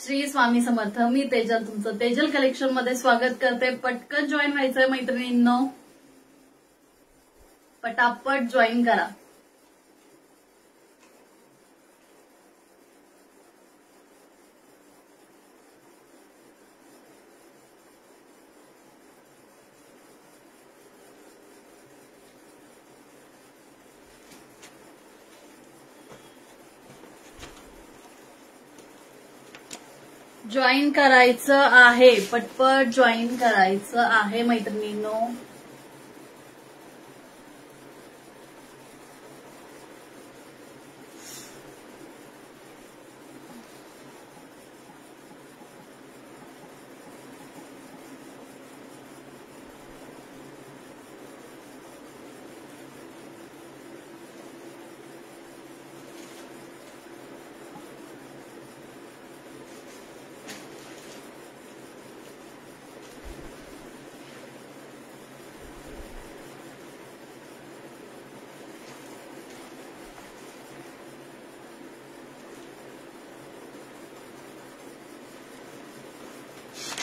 श्री स्वामी समर्थ. मी तेजल तुमचं तेजल कलेक्शन मध्ये स्वागत करते. पटकन जॉईन व्हायचंय मैत्रिणींनो, पटापट जॉईन करा. जॉईन करायचं आहे, पटपट जॉईन करायचं आहे मैत्रिणींनो.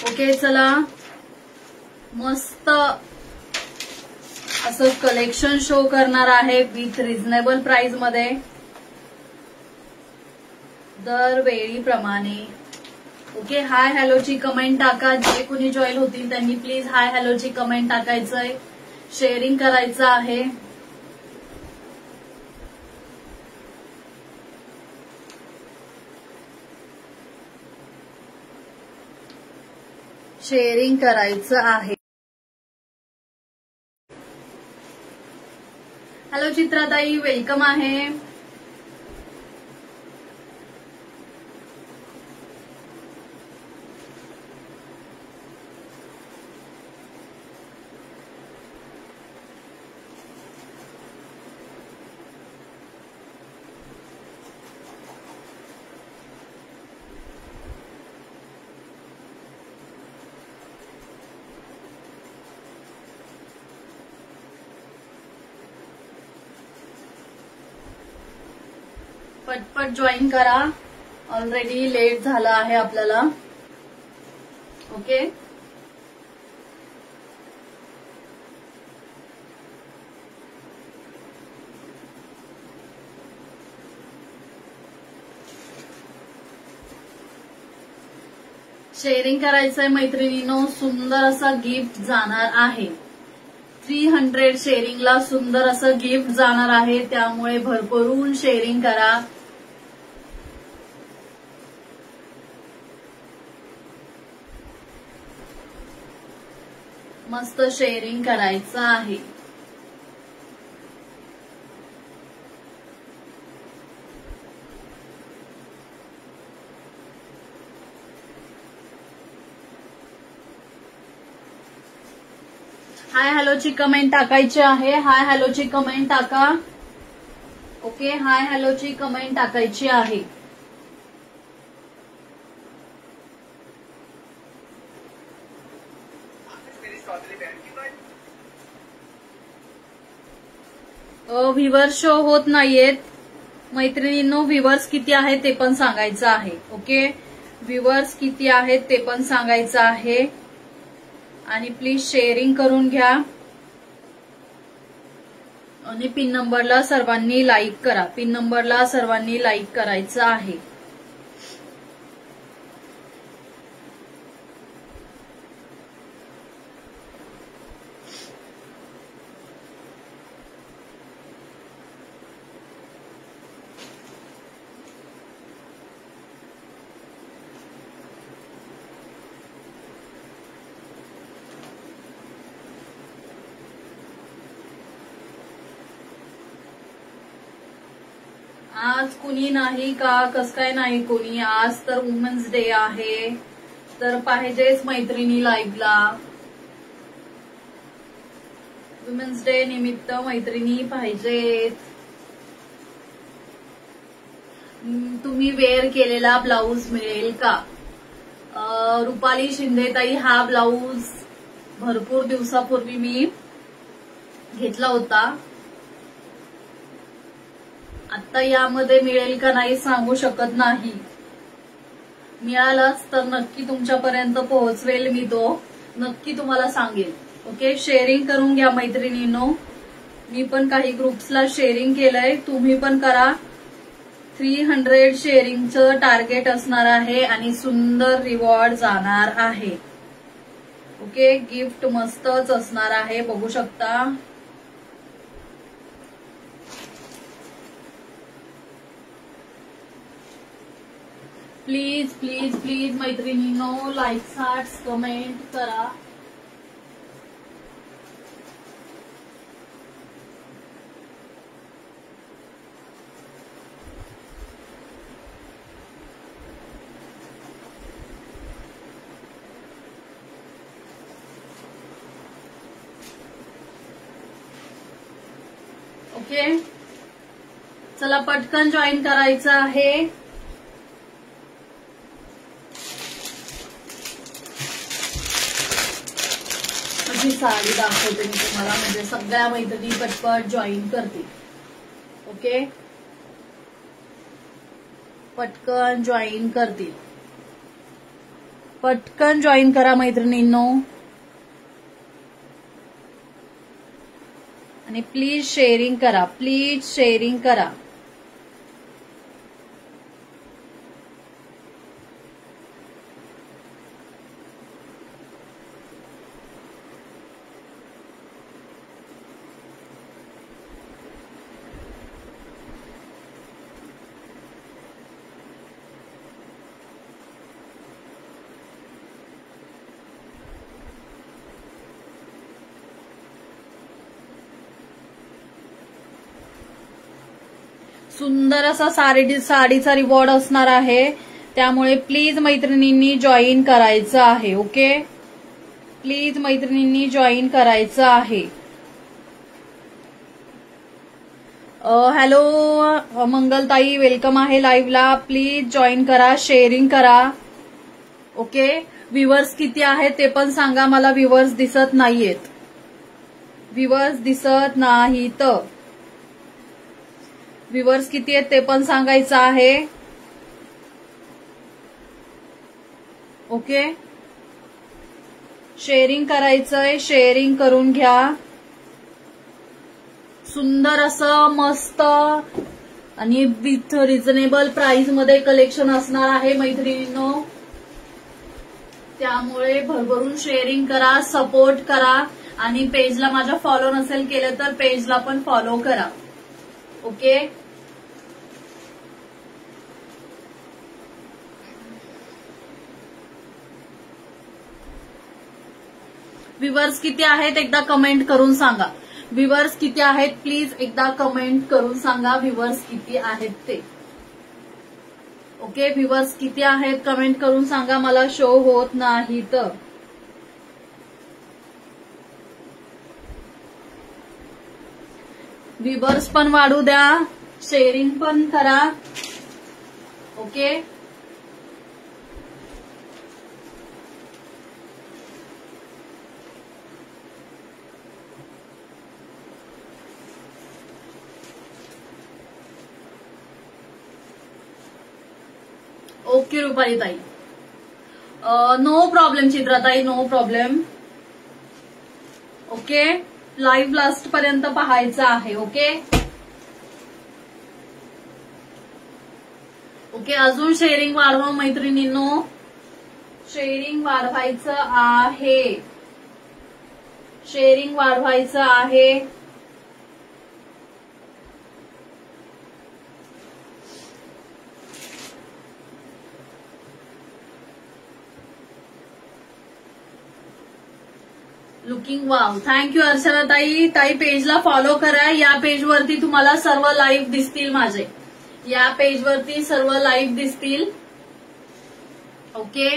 ओके, चला मस्त असं कलेक्शन शो करणार आहे विथ रिझनेबल प्राइस मध्ये, दरवेळीप्रमाणे. ओके, हाय हॅलोची कमेंट टाका. जे कोणी जॉईन होतील त्यांनी प्लीज हाय हॅलोची कमेंट टाकायचंय, शेअरिंग करायचं आहे. शेअरिंग करायचं आहे. हॅलो चित्राताई, वेलकम आहे. पटपट जॉईन करा, ऑलरेडी लेट झाला आहे आपल्याला. ओके, शेअरिंग करायचंय मैत्रिणींनो. सुंदर असं गिफ्ट जाणार आहे. 300 शेअरिंगला सुंदर असं गिफ्ट जाणार आहे, त्यामुळे भरभरून शेअरिंग करा. मस्त शेअरिंग करायचं आहे. हाय हॅलोची कमेंट टाकायची आहे. हाय हॅलोची कमेंट टाका. ओके, हाय हॅलोची कमेंट टाकायची आहे. व्ह्यूअर्स शो होत नाहीयेत मैत्रिणींनो. व्ह्यूअर्स किती आहेत ते पण सांगायचं आहे. ओके, व्ह्यूअर्स किती आहेत ते पण सांगायचं आहे. आणि प्लीज शेअरिंग करून घ्या आणि पिन नंबरला सर्वांनी लाईक करा. पिन नंबरला सर्वांनी लाईक करायचं आहे. आज कुणी नाही का? कसं काय नाही कोणी? आज तर वुमेन्स डे आहे, तर पाहिजेच मैत्रिणी लाईव्हला. वुमेन्स डे निमित्त मैत्रिणी पाहिजेत. तुम्ही वेअर केलेला ब्लाऊज मिळेल का? रुपाली शिंदेताई, हा ब्लाऊज भरपूर दिवसापूर्वी मी घेतला होता. आता यामध्ये मिळेल का नाही सांगू शकत नाही. मिळालाच तर नक्की तुमच्यापर्यंत पोहोचवेल मी, तो नक्की तुम्हाला सांगेल. ओके, शेअरिंग करून घ्या मैत्रिणींनो. मी पण काही ग्रुप्सला शेअरिंग केलंय, तुम्ही पण करा. 300 शेअरिंगचं टार्गेट असणार आहे आणि सुंदर रिवॉर्ड जाणार आहे. ओके, गिफ्ट मस्तच असणार आहे, बघू शकता. प्लीज प्लीज प्लीज मैत्रिणींनो, लाईक्स, हार्ट्स, कमेंट करा. ओके, चला पटकन जॉईन करायचं आहे. माझी साडी दाखवते मी तुम्हाला, म्हणजे सगळ्या मैत्रिणी पटपट जॉईन करतील. ओके, पटकन जॉईन करतील. पटकन जॉईन करा मैत्रिणींनो. आणि प्लीज शेअरिंग करा, प्लीज शेअरिंग करा. सुंदर असा साडीचा रिवॉर्ड असणार आहे, त्यामुळे प्लीज मैत्रिणींनी जॉईन करायचं आहे. ओके, प्लीज मैत्रिणींनी जॉईन करायचं आहे. हॅलो मंगलताई, वेलकम आहे लाईव्हला. प्लीज जॉईन करा, शेअरिंग करा. ओके, व्ह्यूअर्स किती आहेत ते पण सांगा मला. व्ह्यूअर्स दिसत नाहीयेत, व्ह्यूअर्स दिसत नाहीत. व्ह्यूअर्स किती आहेत ते पण सांगायचं आहे. ओके, शेअरिंग करायचंय, शेअरिंग करून घ्या. सुंदर असं मस्त आणि विथ रिझनेबल प्राइस मध्ये कलेक्शन असणार आहे मैत्रिणींनो. त्यामुळे भरभरून शेअरिंग करा, सपोर्ट करा. आणि पेजला माझ्या फॉलो नसेल केलं तर पेजला पण फॉलो करा. ओके, व्ह्यूअर्स किती आहेत एकदा कमेंट करून सांगा. व्ह्यूअर्स किती आहेत प्लीज एकदा कमेंट करून सांगा. व्ह्यूअर्स किती आहेत ते. ओके, व्ह्यूअर्स किती आहेत कमेंट करून सांगा, मला शो होत नाही तर. व्ह्यूअर्स पण वाढू द्या, शेअरिंग पण करा. ओके, ओके रुपाली ताई, नो प्रॉब्लेम. चित्राताई, no problem. Okay, live last पर्यंत पाहायचं आहे. ओके, ओके, अजून शेअरिंग वाढवा मैत्रिणींनो, शेअरिंग वाढवायचं आहे, शेअरिंग वाढवायचं आहे. Looking wow. थँक्यू अर्चना ताई. ताई पेजला फॉलो करा. या पेजवरती तुम्हाला सर्व लाईव्ह दिसतील माझे. या पेजवरती सर्व लाईव्ह दिसतील. ओके,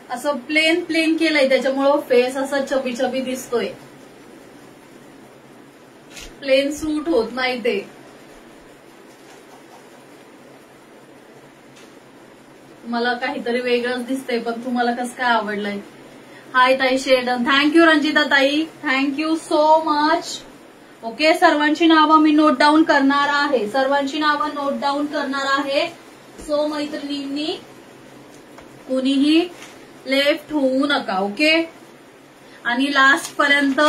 असं प्लेन प्लेन केलंय त्याच्यामुळं फेस असा चबी चबी दिसतोय. प्लेन सूट होत नाही ते. मला काहीतरी वेगळंच दिसतंय, पण तुम्हाला कसं काय आवडलंय. हाय ताई शेडन, थँक्यू रंजिता ताई, थँक्यू सो मच. ओके, सर्वांची नावं मी नोट डाऊन करणार आहे, सर्वांची नावं नोट डाऊन करणार आहे. सो मैत्रिणींनी कुणीही लेफ्ट होऊ नका. ओके, आणि लास्ट पर्यंत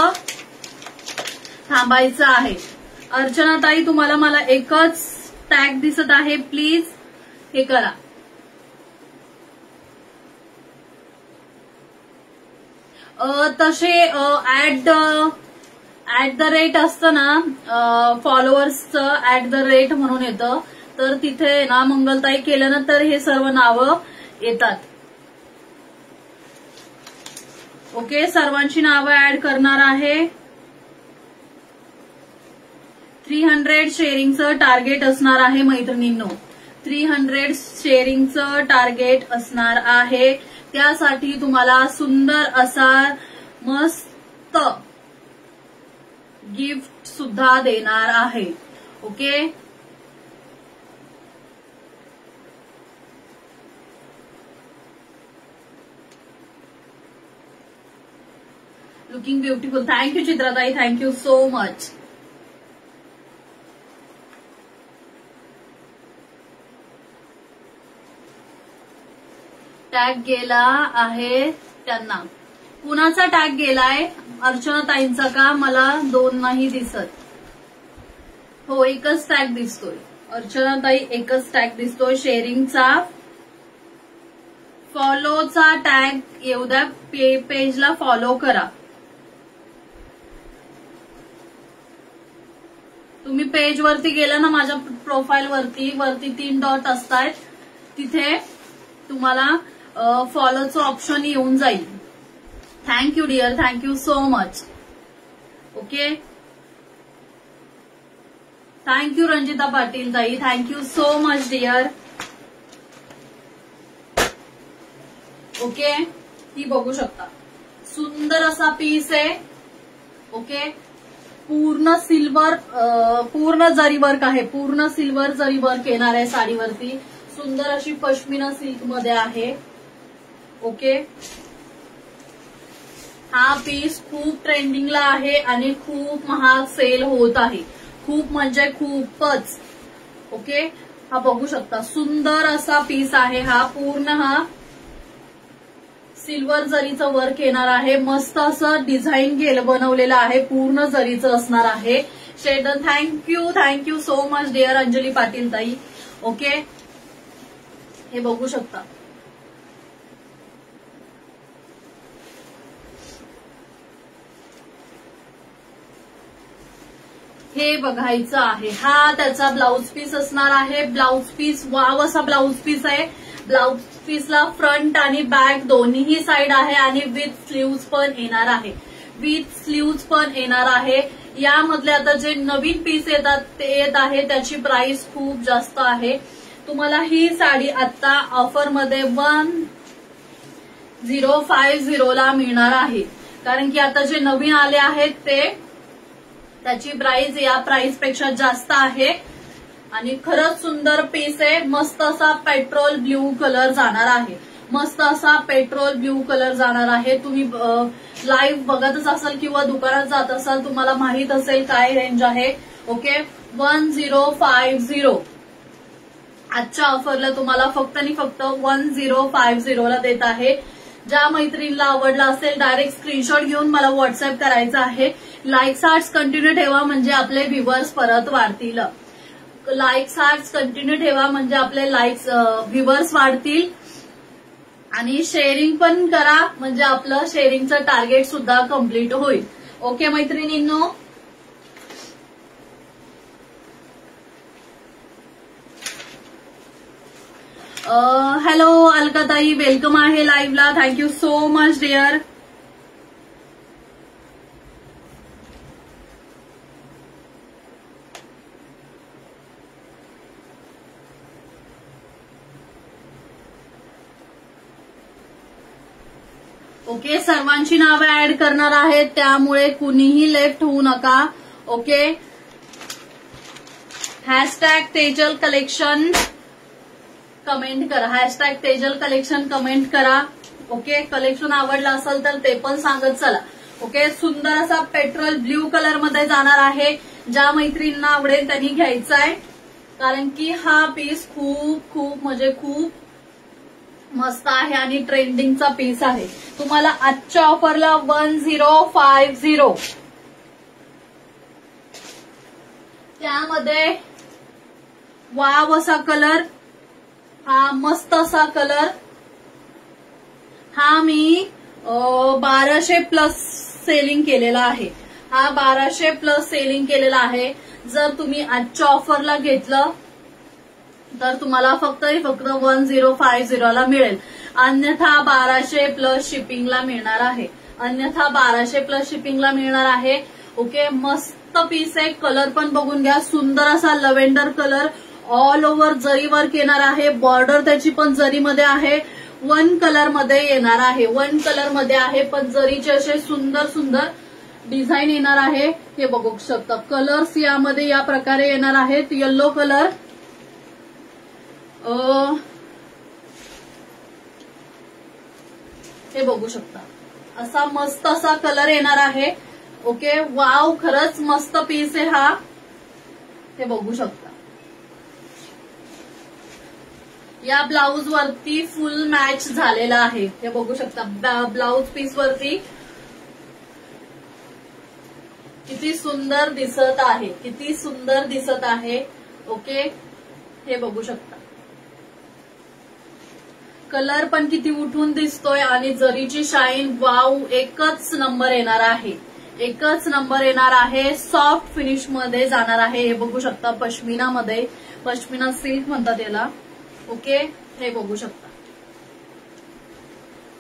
थांबायचं आहे. अर्चनाताई, तुम्हाला मला एकच टॅग दिसत आहे, प्लीज हे करा. तसे ऍट द रेट असतं ना, फॉलोअर्सचं ऍट द रेट म्हणून येतं, तर तिथे ना मंगलताई केल्यानंतर हे सर्व नावं येतात. ओके, सर्वांची नावं ऍड करणार आहे. 300 शेअरिंगचं टार्गेट असणार आहे मैत्रिणींनो, 300 शेअरिंगचं टार्गेट असणार आहे. त्यासाठी तुम्हाला सुंदर असा मस्त गिफ्ट सुद्धा देणार आहे. Okay, looking beautiful. थँक्यू चित्राताई, थँक्यू सो मच. टॅग गेला आहे त्यांना. कुणाचा टॅग गेलाय? अर्चनाताईंचा का? मला 2 नाही दिसत. हो, एकच टॅग दिसतोय अर्चनाताई, एकच टॅग दिसतोय शेअरिंगचा. फॉलोचा टॅग येऊ द्या, पेजला फॉलो करा. तुम्ही पेज वरती गेला ना, माझ्या प्रोफाईल वरती 3 डॉट असतात, तिथे तुम्हाला फॉलोचं ऑप्शन येऊन जाईल. Thank you dear, thank you so much. Okay, thank you Ranjita Patil ताई, thank you so much dear. Okay, ही बघू शकता, सुंदर असा पीस आहे. ओके, पूर्ण सिल्वर, पूर्ण जरी वर्क आहे, पूर्ण सिल्वर जरी वर्क येणार आहे साडीवरती. सुंदर अशी पश्मिना सिल्क मध्ये आहे. ओके, हा पीस खूप ट्रेंडिंगला आहे आणि खूप महाग सेल होत आहे, खूप म्हणजे खूपच. ओके, हा बघू शकता, सुंदर असा पीस आहे हा. पूर्ण हा सिल्वर जरीचं वर्क येणार आहे. मस्त असं डिझाईन बनवलेलं आहे, पूर्ण जरीचं असणार आहे. शेडन, thank you so much dear Anjali Patil ताई. ओके, हे बघू शकता. हे बघायचं आहे. हा त्याचा ब्लाउज पीस असणार आहे. ब्लाउज पीस वाव असा ब्लाउज पीस आहे. ब्लाउज पीसला फ्रंट आणि बॅक दोन्हीही साइड आहे आणि विथ स्लीव्ज पण येणार आहे, विथ स्लीव्ज पण येणार आहे. यामधले आता जे नवीन पीस येतात ते येत आहे, त्याची प्राइस खूप जास्त आहे. तुम्हाला ही साडी आता ऑफरमध्ये 1050 ला मिळणार आहे, कारण की आता जे नवीन आले आहेत ते त्याची प्राइस या प्राइस पेक्षा जास्त आहे. आणि खरंच सुंदर पीस आहे. मस्त असा पेट्रोल ब्ल्यू कलर जाणार आहे, मस्त असा पेट्रोल ब्ल्यू कलर जाणार आहे. तुम्ही लाईव्ह बघतच असाल किंवा दुकानात जात असाल, तुम्हाला माहित असेल काय रेंज आहे. ओके, 1050 आजच्या ऑफरला तुम्हाला फक्त आणि फक्त 1050 ला देत आहे. ज्या मैत्रिणीला आवडला असेल डायरेक्ट स्क्रीनशॉट घेऊन मला व्हॉट्सअप करायचा आहे. लाईक्स हार्ट्स कंटिन्यू ठेवा म्हणजे आपले व्ह्युअर्स परत वाढतील. लाईक्स हार्ट्स कंटिन्यू ठेवा म्हणजे आपले व्ह्युअर्स वाढतील. आणि शेअरिंग पण करा म्हणजे आपलं शेअरिंगचं टार्गेट सुद्धा कम्प्लीट होईल. ओके मैत्रिणींनो, हॅलो अलकाताई, वेलकम आहे लाईव्हला. Thank you so much dear. Okay, सर्वांची नावे ऍड करणार आहेत, त्यामुळे कुणीही लेफ्ट होऊ नका. Okay, hashtag Tejal collection comment करा, हॅशटॅग तेजल कलेक्शन कमेंट करा. ओके, कलेक्शन आवडलं असेल तर ते पण सांगत चला. ओके, सुंदर असा पेट्रोल ब्ल्यू कलर मध्ये जाणार आहे. ज्या मैत्रिणींना आवडेल त्यांनी घ्यायचा आहे, कारण की हा पीस खूप खूप म्हणजे खूप मस्त आहे आणि ट्रेंडिंगचा पीस आहे. तुम्हाला आजच्या ऑफरला 1050. त्यामध्ये वाव असा कलर, हा मस्त असा कलर, हा मी 1200 प्लस सेलिंग केलेला आहे. हा 1200 प्लस सेलिंग केलेला आहे. जर तुम्ही आजच्या ऑफरला घेतलं तर तुम्हाला फक्त 1050 ला मिळेल. अन्यथा 1200 प्लस शिपिंगला मिळणार आहे. अन्यथा 1200 प्लस शिपिंगला मिळणार आहे. ओके, मस्त पीस आहे. कलर पण बघून घ्या. सुंदर असा लव्हेंडर कलर, ऑल ओव्हर जरी वर्क येणार आहे. बॉर्डर त्याची पण जरीमध्ये आहे. 1 कलर मध्ये येणार आहे. 1 कलर मध्ये आहे, पण जरीचे असे सुंदर सुंदर डिझाईन येणार आहे. हे बघू शकता. कलर्स यामध्ये या प्रकारे येणार आहेत. येलो कलर, हे बघू शकता. असा मस्त असा कलर येणार आहे. ओके, वाव, खरंच मस्त पीस आहे हा. हे बघू शकता. या ब्लाउज वरती फुल मॅच झालेला आहे. हे बघू शकता. ब्लाउज पीस वरती किती सुंदर दिसत आहे, किती सुंदर दिसत आहे. ओके, हे बघू शकता. कलर पण किती उठून दिसतोय आणि जरीची शाईन, वाव, एकच नंबर येणार आहे. एकच नंबर येणार आहे. सॉफ्ट फिनिश मध्ये जाणार आहे. हे बघू शकता. पश्मिना मध्ये, पश्मिना सिल्क म्हणतात याला. ओके, हे बघू शकता.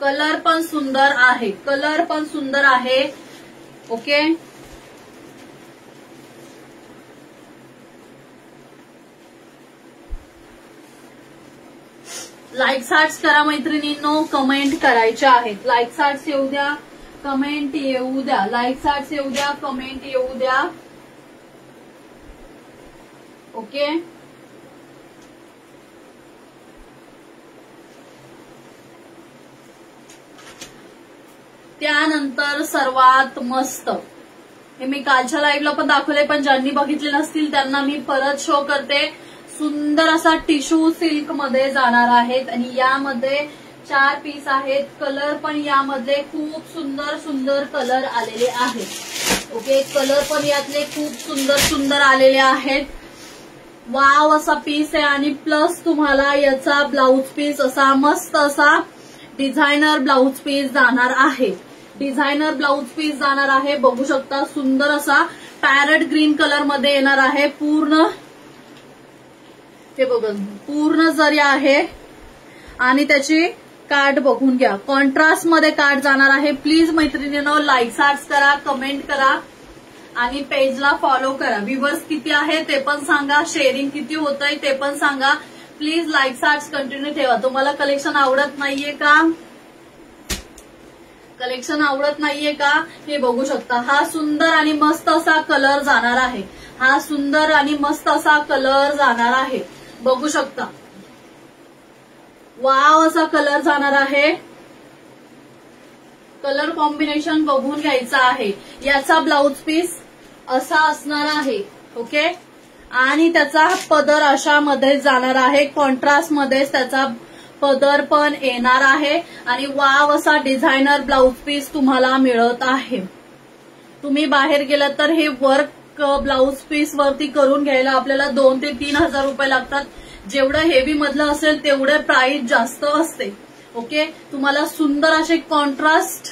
कलर पण सुंदर आहे. कलर पण सुंदर आहे. ओके, लाईक्स हार्ट्स करा मैत्रिणींनो. कमेंट करायच्या आहेत. लाईक्स हार्ट्स येऊ द्या, कमेंट येऊ द्या. लाईक्स हार्ट्स येऊ द्या, कमेंट येऊ द्या. ओके, त्यानंतर सर्वात मस्त, हे मी कालच्या लाईव्हला पण दाखवले, पण ज्यांनी बघितले नसतील त्यांना मी परत शो करते. सुंदर असा टिश्यू सिल्क मध्ये जाणार आहेत आणि यामध्ये 4 पीस आहेत. कलर पण यामधले खूप सुंदर सुंदर कलर आलेले आहेत. ओके, कलर पण यातले खूप सुंदर सुंदर आलेले आहेत. वाव असा पीस आहे आणि प्लस तुम्हाला याचा ब्लाउज पीस असा मस्त असा डिझायनर ब्लाउज पीस जाणार आहे. डिझायनर ब्लाउज पीस जाणार आहे. बघू शकता. सुंदर असा पॅरट ग्रीन कलर मध्ये येणार आहे. पूर्ण, हे बघा, पूर्ण जरी आहे आणि त्याची कार्ड बघून घ्या. कॉन्ट्रास्ट मध्ये कार्ड जाणार आहे. प्लीज मैत्रिणींनो, लाईक्स हार्ट्स करा, कमेंट करा आणि पेजला फॉलो करा. व्ह्यूअर्स किती आहे ते पण सांगा. शेअरिंग किती होतंय ते पण सांगा. प्लीज लाईक्स हार्ट्स कंटिन्यू ठेवा. तुम्हाला कलेक्शन आवडत नाहीये का? कलेक्शन आवडत नाहीये का? हे बघू शकता. हा सुंदर आणि मस्त असा कलर जाणार आहे. हा सुंदर आणि मस्त असा कलर जाणार आहे. बघू शकता. वाव असा कलर जाणार आहे. कलर कॉम्बिनेशन बघून घ्यायचा आहे. याचा ब्लाउज पीस असा असणार आहे. ओके, आणि त्याचा पदर अशामध्ये जाणार आहे. कॉन्ट्रास्ट मध्ये त्याचा पदर पण येणार आहे आणि वाव असा डिझायनर ब्लाउज पीस तुम्हाला मिळत आहे. तुम्ही बाहेर गेलात तर हे वर्क ब्लाउज पीस वरती करून घ्यायला आपल्याला 2 ते 3 हजार रुपये लागतात. जेवढं हेवी मधलं असेल तेवढे प्राइस जास्त असते. ओके, तुम्हाला सुंदर असे कॉन्ट्रास्ट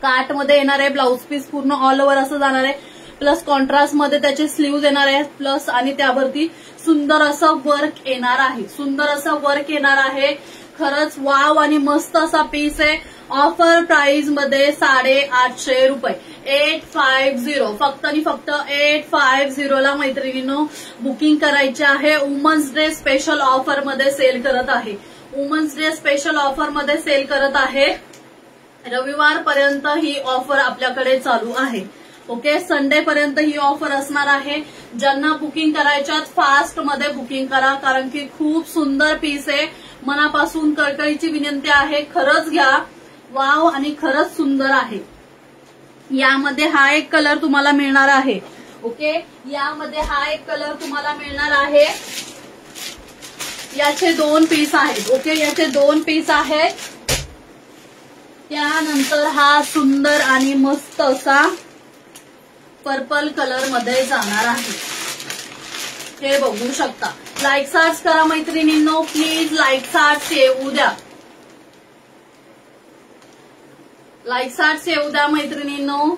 काट मध्ये येणार आहे. ब्लाउज पीस पूर्ण ऑल ओव्हर असं जाणार आहे. प्लस कॉन्ट्रास्ट मध्ये त्याचे स्लीव्ह येणार आहे. प्लस आणि त्यावरती सुंदर असं वर्क येणार आहे. सुंदर असं वर्क येणार आहे. खरंच वाव आणि मस्त असा पीस आहे. ऑफर प्राइस मध्ये 850 रुपये. 850, फक्त आणि फक्त 850 ला मैत्रिणींनो बुकिंग करायची आहे. वुमन्स डे स्पेशल ऑफर मध्ये सेल करत आहे. वुमन्स डे स्पेशल ऑफर मध्ये सेल करत आहे. रविवार पर्यंत ही ऑफर आपल्याकडे चालू आहे. ओके, संडे पर्यंत ही ऑफर असणार आहे. ज्यांना बुकिंग करायच्यात फास्ट मध्ये बुकिंग करा, कारण की खूप सुंदर पीस आहे. मनापासून कळकळीची विनंती आहे, खरंच घ्या. वाव आणि खरंच सुंदर आहे. यामध्ये हा एक कलर तुम्हाला मिळणार आहे. ओके, यामध्ये हा एक कलर तुम्हाला मिळणार आहे. याचे 2 पीस आहेत. ओके, याचे 2 पीस आहेत. त्यानंतर हा सुंदर आणि मस्त असा पर्पल कलर मध्ये जाणार आहे. हे बघू शकता. लाईक सार्च करा मैत्रिणींनो, प्लीज लाईक सार्च येऊ द्या. लाईक सार्च येऊ द्या मैत्रिणींनो.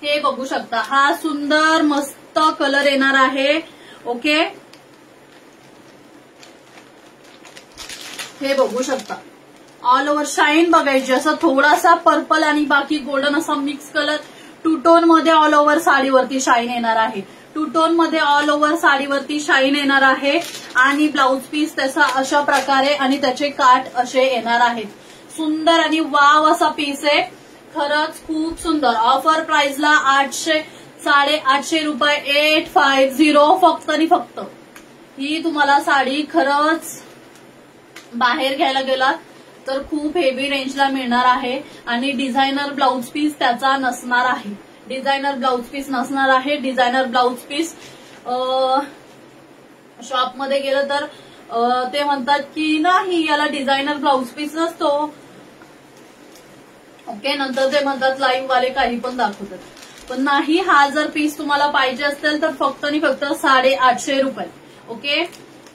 हे बघू शकता. हा सुंदर मस्त कलर येणार आहे. ओके, हे बघू शकता. ऑल ओव्हर शाईन बघायची. असं थोडासा पर्पल आणि बाकी गोल्डन असा मिक्स कलर 2 टोन मध्ये ऑल ओव्हर साडीवरती शाईन येणार आहे. 2 टोन मध्ये ऑल ओव्हर साडीवरती शाईन येणार आहे. आणि ब्लाउज पीस त्याचा अशा प्रकारे आणि त्याचे काठ असे येणार आहेत. सुंदर आणि वाव असा पीस आहे. खरंच खूप सुंदर. ऑफर प्राइसला 800-850 रुपये 850 फक्त आणि फक्त. ही तुम्हाला साडी खरंच बाहेर घ्यायला गेलात तर खूप हेवी रेंजला मिळणार आहे. आणि डिझायनर ब्लाउज पीस त्याचा नसणार आहे. डिझायनर ब्लाउज पीस नसणार आहे. डिझायनर ब्लाउज पीस शॉपमध्ये गेलं तर ते म्हणतात की नाही याला डिझायनर ब्लाउज पीस नसतो. ओके, नंतर ते म्हणतात लाईव्ह वाले काही पण दाखवतात. पण नाही, हा जर पीस तुम्हाला पाहिजे असेल तर फक्त आणि फक्त 850 रुपये. ओके,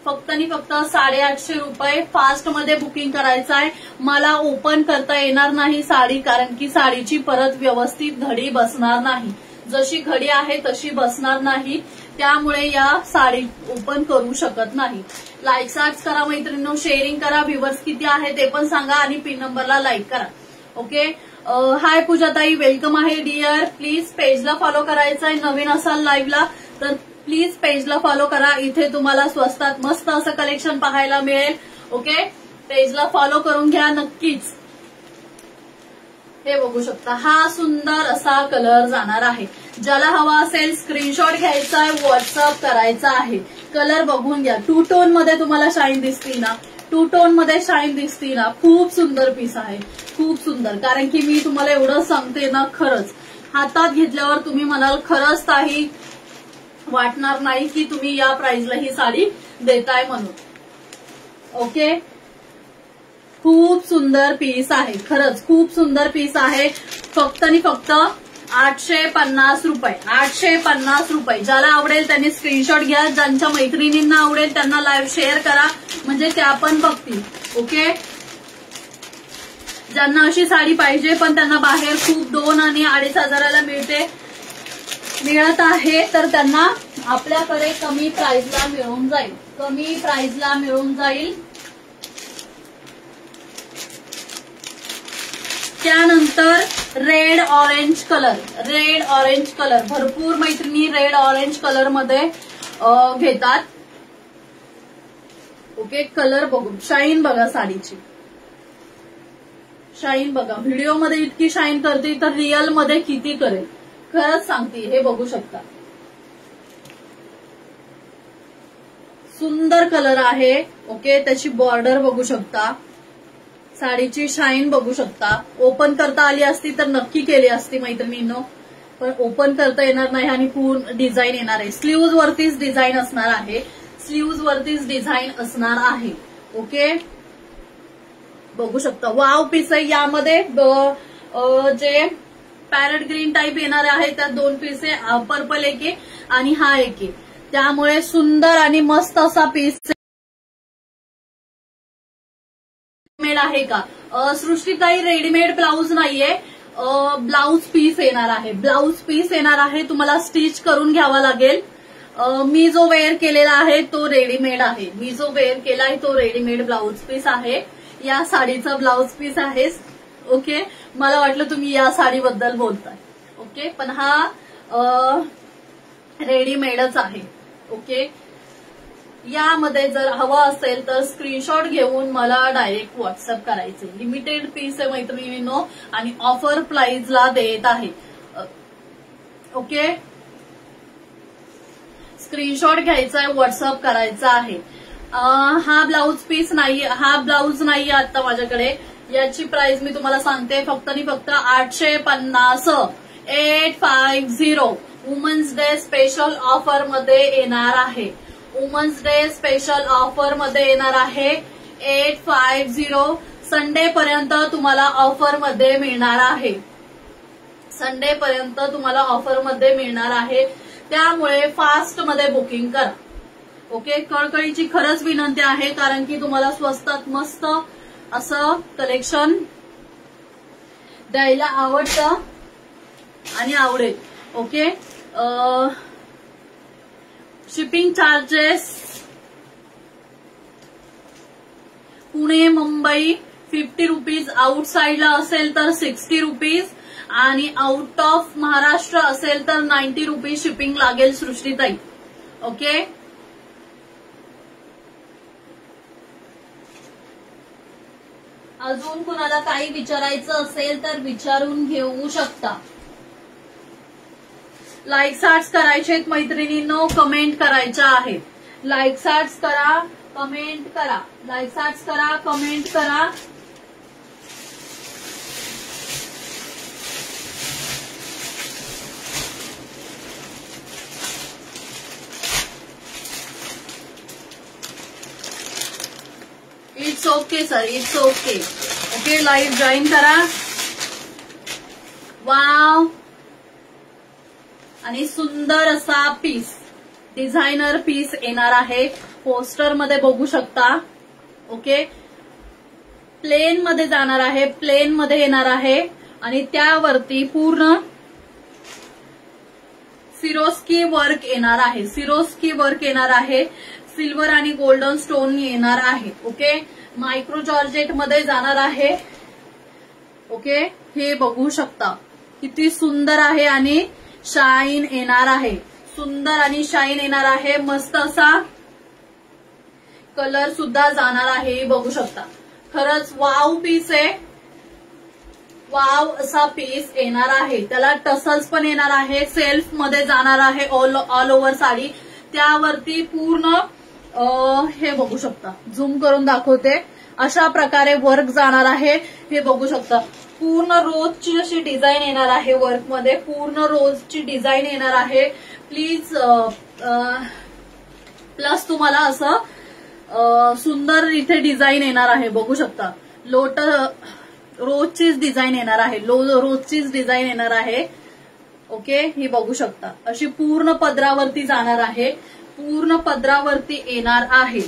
फक्त आणि फक्त 850 रुपये. फास्ट मध्ये बुकिंग करायचं आहे. मला ओपन करता येणार नाही साडी, कारण की साडीची परत व्यवस्थित घडी बसणार नाही. जशी घडी आहे तशी बसणार नाही. त्यामुळे या साडी ओपन करू शकत नाही. लाईक सार्च करा मैत्रिणींनो, शेअरिंग करा. व्ह्यूअर्स किती आहे ते पण सांगा आणि पिन नंबरला लाईक करा. ओके, हाय पूजाताई, वेलकम आहे डिअर. प्लीज पेजला फॉलो करायचं आहे. नवीन असाल लाईव्हला तर प्लीज पेजला फॉलो करा. इथे तुम्हाला स्वस्तात मस्त असं कलेक्शन पाहायला मिळेल. ओके, पेजला फॉलो करून घ्या नक्कीच. हे बघू शकता. हा सुंदर असा कलर जाणार आहे. ज्याला हवा असेल स्क्रीनशॉट घ्यायचा आहे, व्हॉट्सअप करायचा आहे. कलर बघून घ्या. 2 टोन मध्ये तुम्हाला शाईन दिसती ना, 2 टोन मध्ये शाईन दिसती ना. खूप सुंदर पीस आहे, खूप सुंदर. कारण की मी तुम्हाला एवढं सांगते ना, खरंच हातात घेतल्यावर तुम्ही म्हणाल खरंच काही वाटणार नाही की तुम्ही या प्राइसला ही साडी देताय म्हणून. ओके, खूप सुंदर पीस आहे. खरंच खूप सुंदर पीस आहे. फक्त आणि फक्त 850 रुपये. 850 रुपये. ज्याला आवडेल त्यांनी स्क्रीनशॉट घ्या. ज्यांच्या मैत्रिणींना आवडेल त्यांना लाईव्ह शेअर करा, म्हणजे त्या पण बघतील. ओके, ज्यांना अशी साडी पाहिजे पण त्यांना बाहेर खूप 2 आणि 2.5 हजाराला मिळत आहे तर त्यांना आपल्याकडे कमी प्राइसला मिळून जाईल. कमी प्राइसला मिळून जाईल. त्यानंतर red orange colour. Red orange colour भरपूर मैत्रिणी रेड ऑरेंज कलर मध्ये घेतात. ओके, कलर बघून शाईन बघा साडीची. शाईन बघा. व्हिडिओमध्ये इतकी शाईन करते तर रिअल मध्ये किती करेल खरंच सांगते. हे बघू शकता. सुंदर कलर आहे. ओके, त्याची बॉर्डर बघू शकता. साडीची शाईन बघू शकता. ओपन करता आली असती तर नक्की केली असती मैत्रिणींनो, पण ओपन करता येणार नाही आणि पूर्ण डिझाईन येणार आहे. स्लीव्ज वरतीच डिझाईन असणार आहे. स्लीव्ज वरतीच डिझाईन असणार आहे. ओके, बघू शकता. वाव पीस आहे. यामध्ये जे पॅरेट ग्रीन टाईप येणार आहे त्यात 2 पीस आहे. पर्पल एक आहे आणि हा एक आहे. त्यामुळे सुंदर आणि मस्त असा पीस रेडीमेड आहे का? सृष्टीताई रेडीमेड ब्लाऊज नाहीये, ब्लाऊज पीस येणार आहे. ब्लाऊज पीस येणार आहे. तुम्हाला स्टिच करून घ्यावा लागेल. मी जो वेअर केलेला आहे तो रेडीमेड आहे. मी जो वेअर केलाय तो रेडीमेड ब्लाऊज पीस आहे. या साडीचा ब्लाऊज पीस आहे. ओके, मला वाटलं तुम्ही या साडीबद्दल बोलताय. ओके, पण हा रेडीमेडच आहे. ओके, यामध्ये जर हवा असेल तर स्क्रीनशॉट घेऊन मला डायरेक्ट व्हॉट्सअप करायचे. लिमिटेड पीस आहे मैत्रिणींनो आणि ऑफर प्राइसला देत आहे. ओके, स्क्रीनशॉट घ्यायचा आहे, व्हॉट्सअप करायचा आहे. हा ब्लाऊज पीस नाही, हा ब्लाऊज नाहीये आता माझ्याकडे. याची प्राइस मी तुम्हाला सांगते फक्त आणि फक्त 850. 850 वुमन्स डे स्पेशल ऑफर मध्ये येणार आहे. वुमन्स डे स्पेशल ऑफर मध्ये येणार आहे 850. संडे पर्यंत तुम्हाला ऑफर मध्ये मिळणार आहे. संडे पर्यंत तुम्हाला ऑफर मध्ये मिळणार आहे. त्यामुळे फास्ट मध्ये बुकिंग करा. ओके, कळकळीची खरंच विनंती आहे, कारण की तुम्हाला स्वस्तात मस्त असं कलेक्शन द्यायला आवडतं आणि आवडेल. Okay, shipping charges Pune Mumbai 50 rupees, आउटसाइडला असेल तर 60 रुपीज आणि आउट ऑफ महाराष्ट्र असेल तर 90 रुपीज शिपिंग लागेल सृष्टीताई. ओके, अजून कुणाला काही विचारायचं असेल तर विचारून घेऊ शकता. लाईक आर्ट्स करायचे मैत्रिणींनो, कमेंट करायच्या आहेत. लाईक आर्ट्स करा, कमेंट करा. लाईक आर्ट्स करा, कमेंट करा. It's okay sir, it's okay. Okay, live join करा. वाव, आणि सुंदर असा पीस, डिझायनर पीस येणार आहे. पोस्टर मध्ये बघू शकता. ओके, प्लेन मध्ये जाणार आहे, प्लेन मध्ये येणार आहे आणि त्यावरती पूर्ण सिरोस्की वर्क येणार आहे. सिरोस्की वर्क येणार आहे. सिल्वर आणि गोल्डन स्टोन येणार आहे. ओके, मायक्रो जॉर्जेट मध्ये जाणार आहे. ओके, हे बघू शकता किती सुंदर आहे आणि शाईन येणार आहे. सुंदर आणि शाईन येणार आहे. मस्त असा कलर सुद्धा जाणार आहे, बघू शकता. खरंच वाव पीस आहे. वाव असा पीस येणार आहे. त्याला टसल्स पण येणार आहे. सेल्फ मध्ये जाणार आहे ऑल ओव्हर साडी. त्यावरती पूर्ण हे बघू शकता, झूम करून दाखवते. अशा प्रकारे वर्क जाणार आहे. हे बघू शकता. पूर्ण रोजची अशी डिझाईन येणार आहे. वर्क मध्ये पूर्ण रोजची डिझाईन येणार आहे. प्लीज प्लस तुम्हाला असं सुंदर इथे डिझाईन येणार आहे, बघू शकता. रोजचीच डिझाईन येणार आहे. रोजचीच डिझाईन येणार आहे. ओके, ही बघू शकता. अशी पूर्ण पदरावरती जाणार आहे. पूर्ण पदरावरती येणार आहे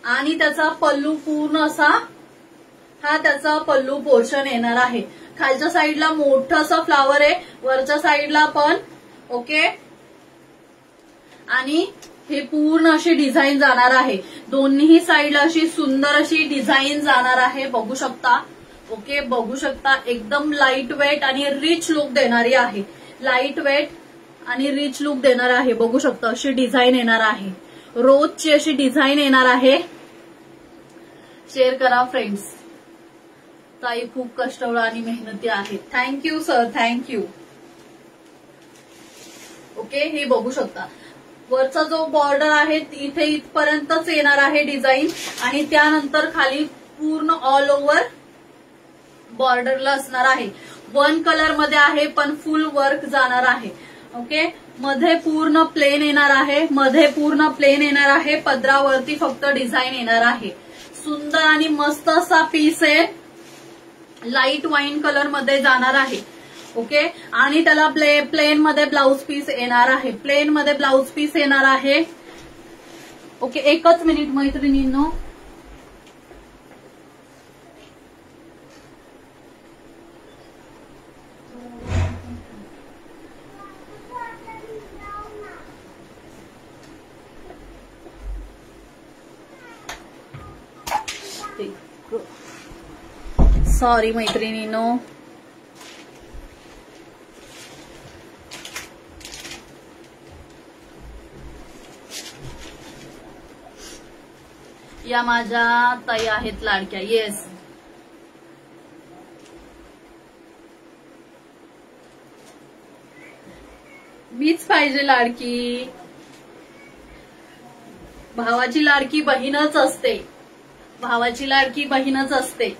आणि त्याचा पल्लू पूर्ण असा, हा त्याचा पल्लू पोर्शन येणार आहे. खालच्या साईडला मोठं असं फ्लावर आहे, वरच्या साईडला पण. ओके, आणि हे पूर्ण अशी डिझाईन जाणार आहे. दोन्ही साईडला अशी सुंदर अशी डिझाईन जाणार आहे, बघू शकता. ओके, बघू शकता. एकदम लाईट वेट आणि रिच लुक देणारी आहे. लाईट वेट आणि रिच लुक देणार आहे, बघू शकता. अशी डिझाईन येणार आहे. रोजची अशी डिझाईन येणार आहे. शेअर करा फ्रेंड्स. ताई खूप कष्टवळ आणि मेहनती आहे. Thank you sir, thank you. ओके, हे बघू शकता. वरचा जो बॉर्डर आहे इथे इथपर्यंतच येणार आहे डिझाईन आणि त्यानंतर खाली पूर्ण ऑल ओव्हर बॉर्डरला असणार आहे. वन कलर मध्ये आहे पण फुल वर्क जाणार आहे. ओके, मध्ये पूर्ण प्लेन येणार आहे. मध्ये पूर्ण प्लेन येणार आहे. पदरावरती फक्त डिझाईन येणार आहे. सुंदर आणि मस्त असा पीस आहे. लाईट वाईन कलर मध्ये जाणार आहे. ओके, आणि त्याला प्लेन मध्ये ब्लाउज पीस येणार आहे. प्लेन मध्ये ब्लाउज पीस येणार आहे. ओके, एकच मिनिट मैत्रिणींनो. सॉरी मैत्रिणींनो. या माझ्या ताई आहेत लाडक्या. येस, मीच पाहिजे लाडकी. भावाची लाडकी बहीणच असते. भावाची लाडकी बहीणच असते.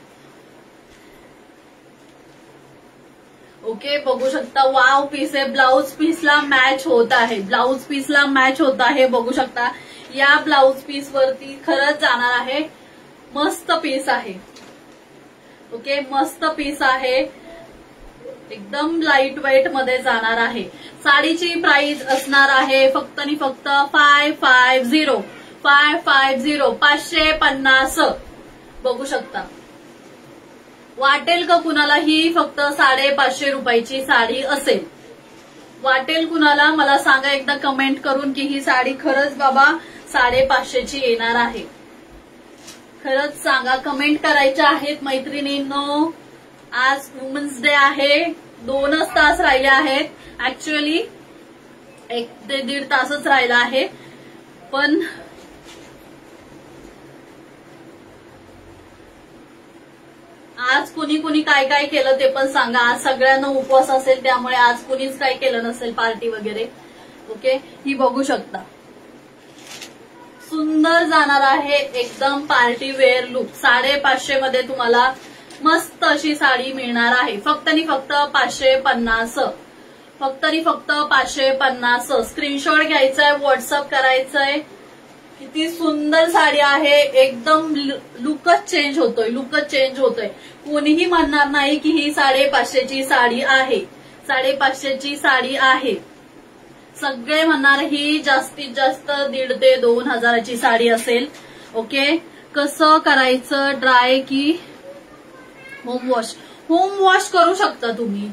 ओके, बघू शकता. वाव पीस आहे, ब्लाउज पीसला मॅच होत आहे, ब्लाउज पीसला मॅच होत आहे. बघू शकता या ब्लाउज पीस वरती खरंच जाणार आहे. मस्त पीस आहे. ओके, मस्त पीस आहे, एकदम लाईट वेट मध्ये जाणार आहे. साडीची प्राइस असणार आहे फक्त आणि फक्त 550 550. बघू शकता. वाटेल का कुणाला ही फक्त 550 रुपयाची साडी असेल? वाटेल कुणाला मला सांगा एकदा कमेंट करून की ही साडी खरंच बाबा 550ची येणार आहे. खरंच सांगा, कमेंट करायच्या आहेत मैत्रिणींनो. आज वुमन्स डे आहे, 2च तास राहिले आहेत. ऍक्च्युअली 1 ते 1.5 तासच राहिला आहे, पण आज कुणी कुणी काय काय केलं ते पण सांगा. आज सगळ्यांना उपवास असेल त्यामुळे आज कुणीच काय केलं नसेल, पार्टी वगैरे. ओके, ही बघू शकता. सुंदर जाणार आहे, एकदम पार्टी वेअर लुक. 550 मध्ये तुम्हाला मस्त अशी साडी मिळणार आहे. फक्त आणि फक्त 550. फक्त आणि फक्त 550. स्क्रीनशॉट घ्यायचा आहे, व्हॉट्सअप करायचंय. किती सुंदर साडी आहे, एकदम लुकच चेंज होतोय, लुकच चेंज होतोय. कोणीही म्हणणार नाही की ही 550ची साडी आहे, 550ची साडी आहे. सगळे म्हणणार ही जास्तीत जास्त 1,500 ते 2,000ची साडी असेल. ओके, कसं करायचं? ड्राय की होम वॉश? होम वॉश करू शकता तुम्ही,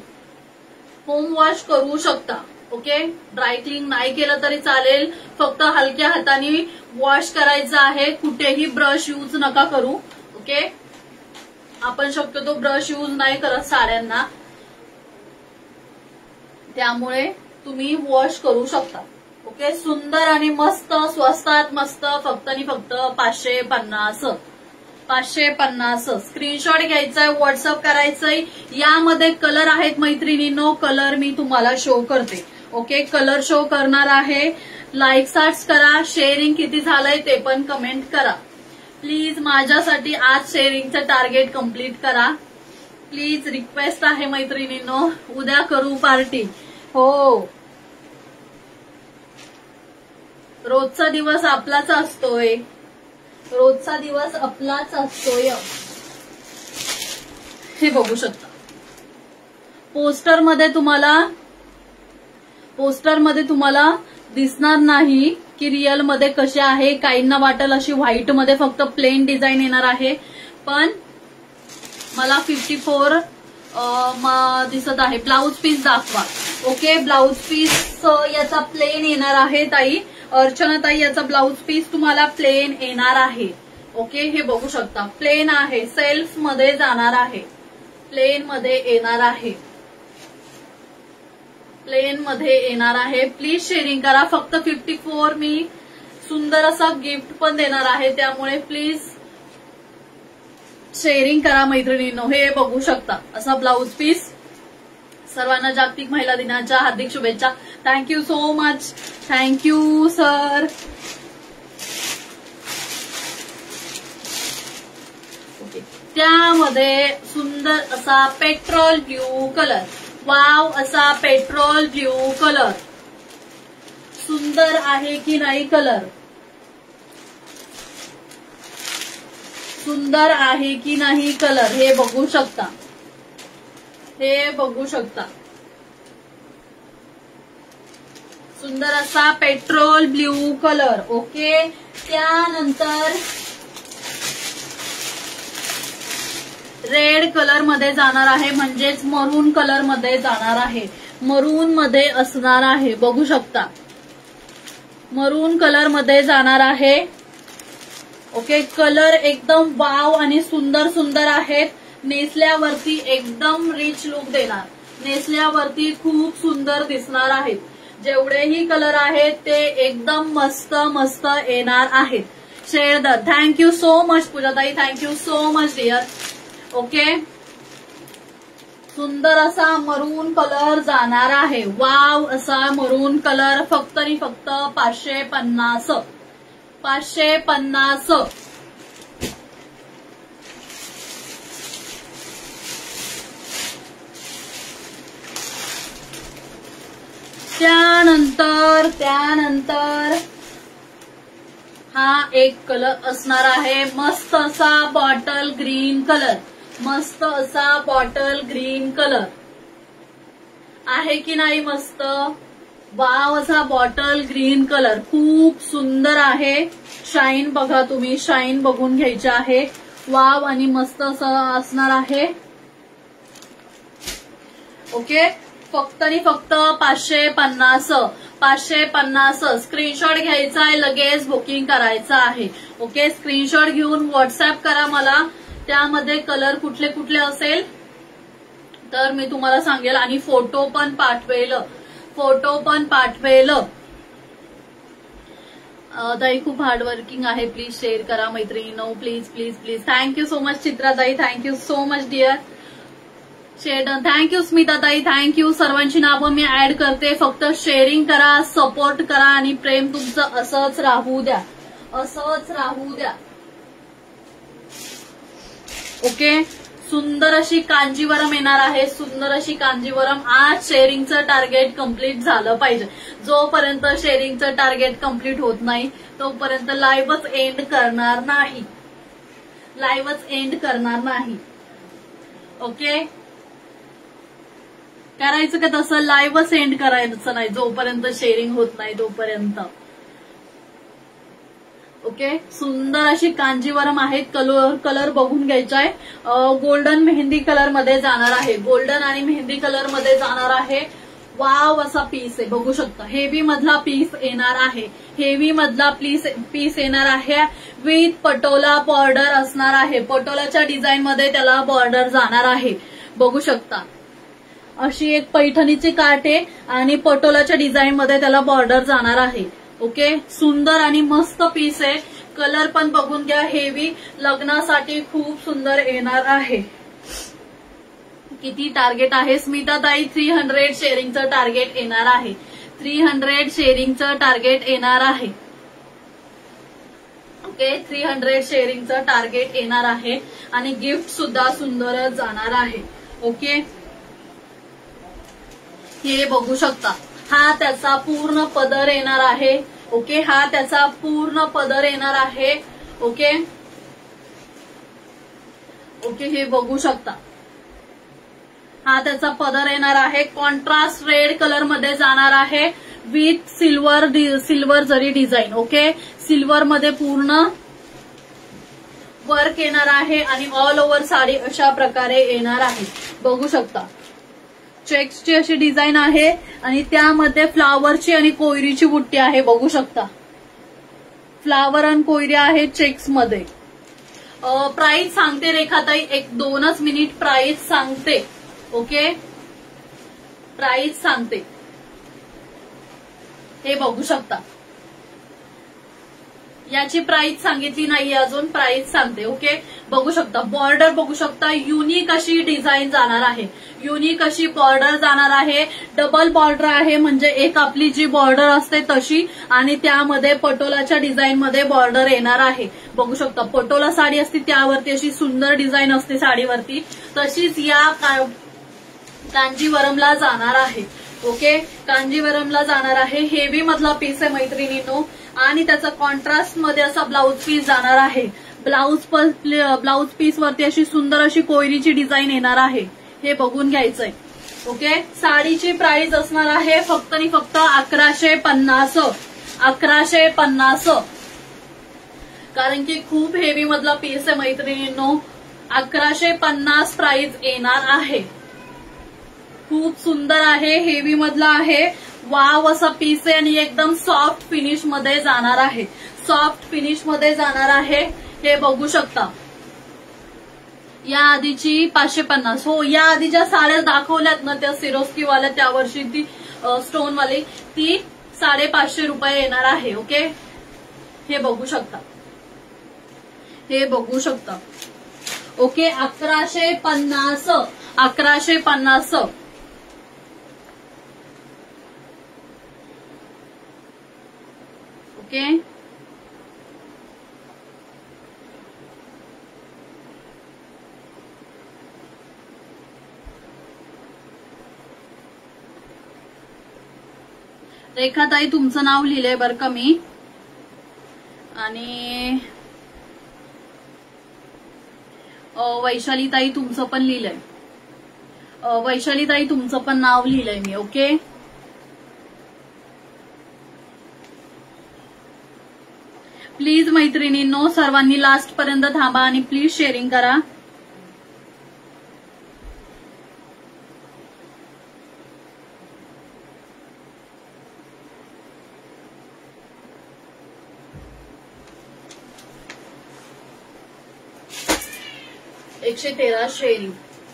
होम वॉश करू शकता. ओके, ड्राय क्लीन नाही केलं तरी चालेल, फक्त हलक्या हाताने वॉश करायचं आहे. कुठेही ब्रश यूज नका करू. ओके, आपण शक्यतो ब्रश यूज नाही करत साड्यांना, त्यामुळे तुम्ही वॉश करू शकता. ओके, सुंदर आणि मस्त, स्वस्तात मस्त, फक्त आणि फक्त 550. 550. स्क्रीनशॉट घ्यायचाय, व्हॉट्सअप करायचंय. यामध्ये कलर आहेत मैत्रिणींनो, कलर मी तुम्हाला शो करते. ओके, कलर शो करणार आहे. लाईक सार्ट्स करा, शेअरिंग किती झालंय ते पण कमेंट करा. प्लीज माझ्यासाठी आज शेअरिंगचं टार्गेट कम्प्लीट करा. प्लीज रिक्वेस्ट आहे मैत्रिणींनो. उद्या करू पार्टी. हो, रोजचा दिवस आपलाच असतोय, रोजचा दिवस आपलाच असतोय. हे बघू शकता. पोस्टरमध्ये तुम्हाला दिसणार नाही की रिअल मध्ये कशी आहे. काहींना वाटेल अशी व्हाईट मध्ये फक्त प्लेन डिझाईन येणार आहे, पण मला 54 दिसत आहे. ब्लाउज पीस दाखवा. ओके, ब्लाउज पीस याचा प्लेन येणार आहे ताई. अर्चना ताई, याचा ब्लाउज पीस तुम्हाला प्लेन येणार आहे. ओके, हे बघू शकता. प्लेन आहे, सेल्फ मध्ये जाणार आहे, प्लेन मध्ये येणार आहे, प्लेन मध्ये येणार आहे. प्लीज शेअरिंग करा. फक्त 54. मी सुंदर असा गिफ्ट पण देणार आहे, त्यामुळे प्लीज शेअरिंग करा मैत्रिणींनो. हे बघू शकता, असा ब्लाउज पीस. सर्वांना जागतिक महिला दिनाच्या हार्दिक शुभेच्छा. Thank you so much. Thank you sir. Okay, त्यामध्ये सुंदर असा पेट्रोल ब्ल्यू कलर. वाव, असा पेट्रोल ब्ल्यू कलर. सुंदर आहे की नाही कलर? सुंदर आहे की नाही कलर? हे बघू शकता, हे बघू शकता. सुंदर असा पेट्रोल ब्ल्यू कलर. ओके, त्यानंतर रेड कलर मध्ये जाणार आहे, म्हणजेच मरून कलर मध्ये जाणार आहे. मरून मध्ये असणार आहे, बघू शकता. मरून कलर मध्ये जाणार आहे. ओके, कलर एकदम वाव आणि सुंदर सुंदर आहेत. नेसल्यावरती एकदम रिच लुक देणार, नेसल्यावरती खूप सुंदर दिसणार आहेत. जेवढेही कलर आहेत ते एकदम मस्त मस्त येणार आहेत. शेअर थँक्यू सो मच पूजाताई, thank you so much dear. Okay, सुंदर असा मरून कलर जाणार आहे. वाव, असा मरून कलर. फक्त आणि फक्त 550. 550. त्यानंतर हा एक कलर असणार आहे, मस्त असा बॉटल ग्रीन कलर, मस्त असा बॉटल ग्रीन कलर आहे की नाही, मस्त वाव असा बॉटल ग्रीन कलर, खूप सुंदर आहे. शाईन बघा तुम्ही, शाईन बघून घ्यायचे आहे. वाव आणि मस्त असं असणार आहे. ओके, फक्त आणि फक्त 550 स्क्रीनशॉट घ्यायचा आहे, लगेच बुकिंग करायचं आहे. ओके, स्क्रीनशॉट घेऊन व्हॉट्सअप करा मला. त्यामध्ये कलर कुठले कुठले असेल तर मी तुम्हाला सांगेल आणि फोटो पण पाठवेल. ताई खूप हार्डवर्किंग आहे, प्लीज शेअर करा मैत्रिणींनो, please please please. Thank you so much चित्राताई, thank you so much dear. Share thank you स्मिताताई, थँक्यू. सर्वांची नावं मी ऍड करते, फक्त शेअरिंग करा, सपोर्ट करा आणि प्रेम तुमचं असंच राहू द्या. ओके, सुंदर अशी कांजीवरम येणार आहे, सुंदर अशी कांजीवरम. आज शेअरिंगचं टार्गेट कम्प्लीट झालं पाहिजे. जोपर्यंत शेअरिंगचं टार्गेट कम्प्लीट होत नाही तोपर्यंत लाईव्हच एंड करणार नाही. ओके, करायचं का तसं, लाईव्हच एंड करायचं नाही जोपर्यंत शेअरिंग होत नाही तोपर्यंत. ओके, सुंदर अशी कांजीवरम आहे. कलर बघून घ्यायचा आहे. गोल्डन मेहंदी कलर मध्ये जाणार आहे, गोल्डन आणि मेहंदी कलर मध्ये जाणार आहे. वाव असा पीस आहे, बघू शकता. हेवी मधला पीस येणार आहे, विथ पटोला बॉर्डर असणार आहे. पटोलाच्या डिझाईन मध्ये त्याला बॉर्डर जाणार आहे, बघू शकता. अशी एक पैठणीची काठ आहे आणि पटोलाच्या डिझाईन मध्ये त्याला बॉर्डर जाणार आहे. ओके, सुंदर आणि मस्त पीस आहे. कलर पण बघून घ्या, हेवी, लग्नासाठी खूप सुंदर येणार आहे. किती टार्गेट आहे स्मिताताई? 300 शेअरिंगचं टार्गेट येणार आहे. 300 शेअरिंगचं टार्गेट येणार आहे. ओके, 300 शेअरिंगचं टार्गेट येणार आहे आणि गिफ्ट सुद्धा सुंदरच जाणार आहे. ओके, हे बघू शकता. हा त्याचा पूर्ण पदर येणार आहे. ओके, हा त्याचा पूर्ण पदर येणार आहे. ओके, हे बघू शकता. हा त्याचा पदर येणार आहे. कॉन्ट्रास्ट रेड कलर मध्ये जाणार आहे, विथ सिल्वर जरी डिझाईन. ओके, सिल्वर मध्ये पूर्ण वर्क येणार आहे आणि ऑल ओव्हर साडी अशा प्रकारे येणार आहे, बघू शकता. चेक्सची अशी डिझाईन आहे आणि त्यामध्ये फ्लावरची आणि कोयरीची बुट्टी आहे, बघू शकता. फ्लावर आणि कोयरी आहे चेक्स मध्ये. प्राइस सांगते रेखाताई, 1-2 मिनिट प्राइस सांगते. ओके, प्राइस सांगते, हे बघू शकता. याची प्राइस सांगितली नाहीये अजून, प्राइस सांगते. ओके, बघू शकता. बॉर्डर बघू शकता, युनिक अशी डिझाईन जाणार आहे, युनिक अशी बॉर्डर जाणार आहे. डबल बॉर्डर आहे, म्हणजे एक आपली जी बॉर्डर असते तशी आणि त्यामध्ये पटोलाच्या डिझाईन मध्ये बॉर्डर येणार आहे, बघू शकता. पटोला साडी असते त्यावरती अशी सुंदर डिझाईन असते साडीवरती, तशीच या कांजीवरमला जाणार आहे. ओके, कांजीवरमला जाणार आहे. हेवी मधला पीस आहे मैत्रिणींनो आणि त्याचा कॉन्ट्रास्ट मध्ये असा ब्लाउज पीस जाणार आहे. ब्लाउज पीस वरती अशी सुंदर अशी कोयरीची डिझाईन येणार आहे, हे बघून घ्यायचंय. ओके, साडीची प्राइस असणार आहे फक्त आणि फक्त 1150. कारण की खूप हेवी मधला पीस आहे मैत्रिणींनो. 1150 प्राइस येणार आहे. खूप सुंदर आहे, हेवी मधला आहे. वाव असा पीस आहे आणि एकदम सॉफ्ट फिनिश मध्ये जाणार आहे, हे बघू शकता. या आधीची 550. हो, या आधी ज्या साड्या दाखवल्यात ना त्या सिरोस्कीवाल्या, त्या वर्षी ती स्टोनवाली, ती 550 रुपये येणार आहे. ओके, हे बघू शकता. ओके, 1150. ओके, रेखाताई तुमचं नाव लिहिलंय बरं का मी, आणि वैशालीताई तुमचं पण लिहिलंय, वैशालीताई तुमचं पण नाव लिहिलंय मी. ओके, प्लीज मैत्रिणींनो सर्वांनी लास्ट पर्यंत थांबा आणि प्लीज शेअरिंग करा. (113 शेअरिंग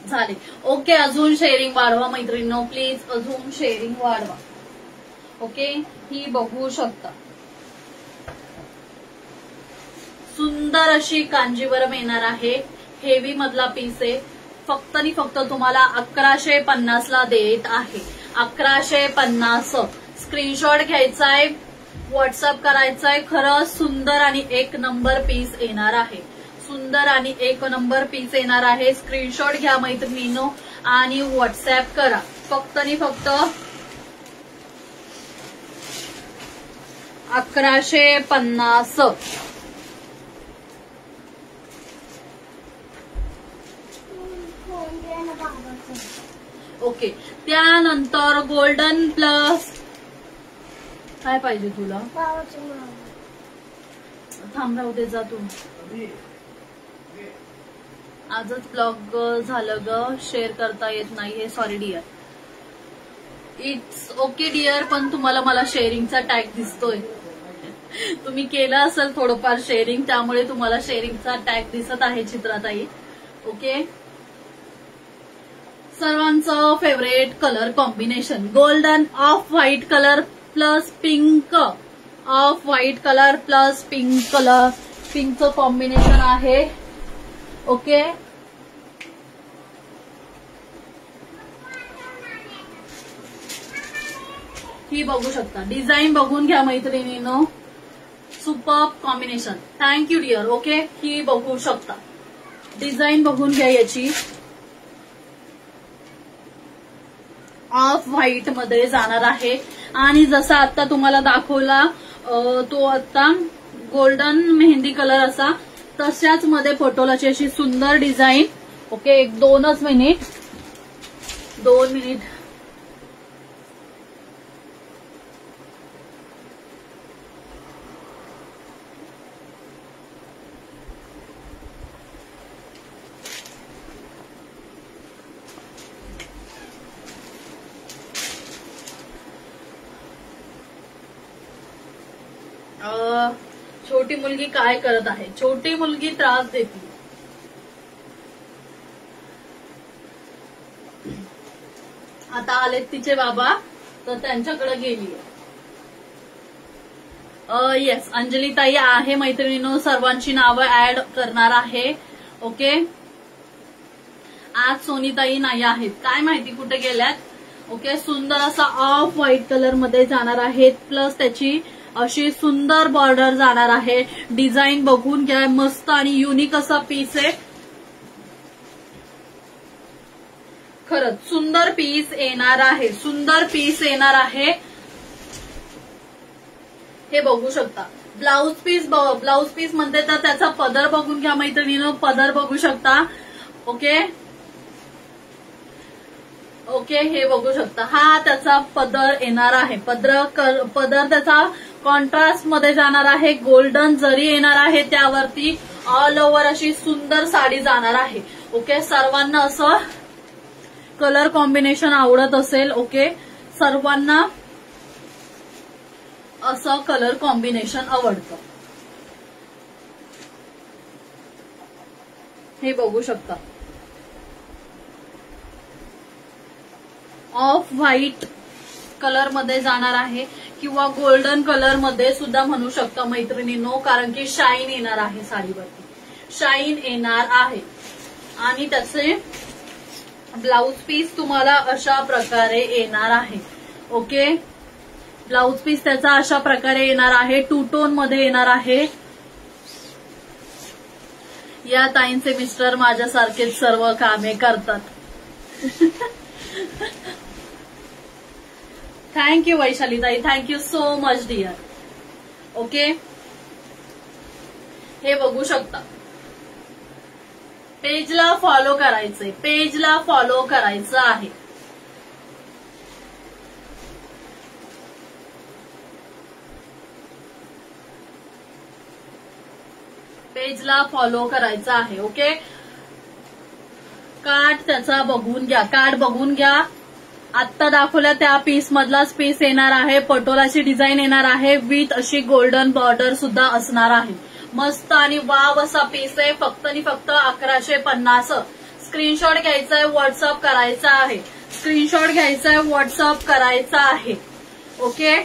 झाले. ओके, अजून शेअरिंग वाढवा मैत्रिणींनो, प्लीज अजून शेअरिंग वाढवा. ओके, ही बघू शकता सुंदर अशी कांजीवरम येणार आहे. हेवी मधला पीस आहे. फक्त आणि फक्त तुम्हाला 1150 ला देत आहे. 1150. स्क्रीनशॉट घ्यायचाय, व्हॉट्सअप करायचाय. खरंच सुंदर आणि एक नंबर पीस येणार आहे. सुंदर आणि एक नंबर पीस येणार आहे. स्क्रीनशॉट घ्या मैत्रिणींनो आणि व्हॉट्सअप करा. फक्त आणि फक्त 1150. ओके, त्यानंतर गोल्डन प्लस काय पाहिजे तुला? थांब राहू दे, जा तू. आजच ब्लॉग झालं ग, शेअर करता येत नाहीये, sorry dear. It's okay dear, पण तुम्हाला मला शेअरिंगचा टॅग दिसतोय. तुम्ही केलं असेल थोडंफार शेअरिंग, त्यामुळे तुम्हाला शेअरिंगचा टॅग दिसत आहे चित्राताई. ओके, सर्वांचं favourite colour combination golden off white colour plus pink, off white colour plus pink colour, पिंकचं कॉम्बिनेशन आहे. ओके, ही बघू शकता. डिझाईन बघून घ्या मैत्रिणींनो, super combination. Thank you dear. Okay, ही बघू शकता. डिझाईन बघून घ्या याची. ऑफ व्हाईट मध्ये जाणार आहे आणि जसा आता तुम्हाला दाखवला तो आता गोल्डन मेहंदी कलर असा, तशाच मध्ये पटोलाची अशी सुंदर डिझाईन. Okay, 2 minute. छोटी मुलगी काय करत आहे? छोटी मुलगी त्रास देते. आता आलेत तिचे बाबा, तर त्यांच्याकडे गेली. येस, अंजलीताई आहे मैत्रिणींनो, सर्वांची नावं ऍड करणार आहे. ओके, आज सोनीताई नाही आहेत, काय माहिती कुठे गेल्यात. ओके, सुंदर असा ऑफ व्हाईट कलर मध्ये जाणार आहेत, प्लस त्याची अशी सुंदर बॉर्डर जाणार आहे. डिझाईन बघून घ्या, मस्त आणि युनिक असा पीस आहे. खरंच सुंदर पीस येणार आहे, सुंदर पीस येणार आहे. हे बघू शकता. ब्लाउज पीस म्हणते तर त्याचा पदर बघून घ्या मैत्रिणींनो, पदर बघू शकता. ओके ओके, हे बघू शकता. हा त्याचा पदर येणार आहे. पदर त्याचा कॉन्ट्रास्ट मध्ये जाणार आहे. गोल्डन जरी येणार आहे त्यावरती. ऑल ओव्हर अशी सुंदर साडी जाणार आहे. ओके, सर्वांना असं कलर कॉम्बिनेशन आवडत असेल. ओके, सर्वांना असं कलर कॉम्बिनेशन आवडतं. हे बघू शकता. ऑफ व्हाईट कलर मध्ये जाणार आहे किंवा गोल्डन कलर मध्ये सुद्धा म्हणू शकता मैत्रिणींनो, कारण की शाईन येणार आहे साडीवरती, शाईन येणार आहे. आणि त्याचे ब्लाउज पीस तुम्हाला अशा प्रकारे येणार आहे. ओके, ब्लाउज पीस त्याचा अशा प्रकारे येणार आहे. 2 टोन मध्ये येणार आहे. या ताईंचे मिस्टर माझ्यासारखेच सर्व कामे करतात. थँक्यू वैशालीताई, thank you so much dear. Okay, हे बघू शकता. पेजला फॉलो करायचंय, पेजला फॉलो करायचं आहे. पेजला फॉलो करायचं आहे. ओके, कार्ड त्याचा बघून घ्या, कार्ड बघून घ्या. आत्ता दाखवल्या त्या पीस मधलाच पीस येणार आहे. पटोलाची डिझाईन येणार आहे विथ अशी गोल्डन बॉर्डर सुद्धा असणार आहे. मस्त आणि वाव असा पीस आहे. फक्त आणि फक्त 1150. स्क्रीनशॉट घ्यायचा आहे, व्हॉट्सअप करायचा आहे. स्क्रीनशॉट घ्यायचा आहे, व्हॉट्सअप करायचा आहे. ओके,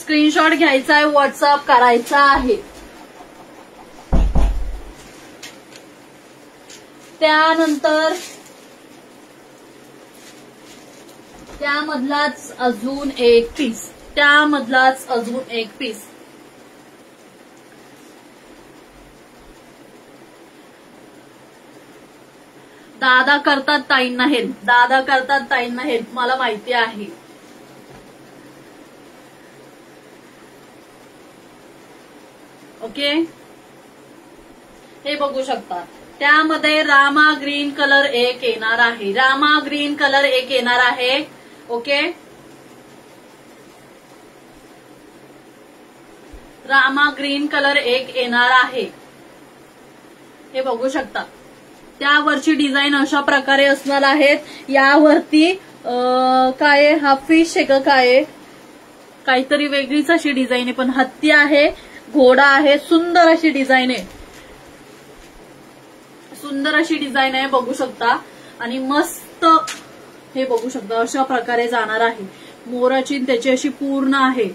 स्क्रीनशॉट घ्यायचा आहे, व्हॉट्सअप करायचा आहे. त्यानंतर त्यामधलाच अजून एक पीस, त्यामधलाच अजून एक पीस. दादा करतात ताईंना हेल्प, दादा करतात ताईंना हेल्प, मला माहिती आहे. ओके, हे बघू शकता. त्यामध्ये रामा ग्रीन कलर एक येणार आहे, रामा ग्रीन कलर एक येणार आहे. ओके, रामा ग्रीन कलर एक येणार आहे. हे बघू शकता. त्यावरची डिझाईन अशा प्रकारे असणार आहेत. यावरती काय हा फिश आहे का काय, काहीतरी वेगळीच अशी डिझाईन आहे, पण हत्ती आहे, घोडा आहे. सुंदर अशी डिझाईन आहे, सुंदर अशी डिझाईन आहे, बघू शकता. आणि मस्त हे बघू शकता, अशा प्रकारे जाणार आहे. मोराची त्याची अशी पूर्ण आहे.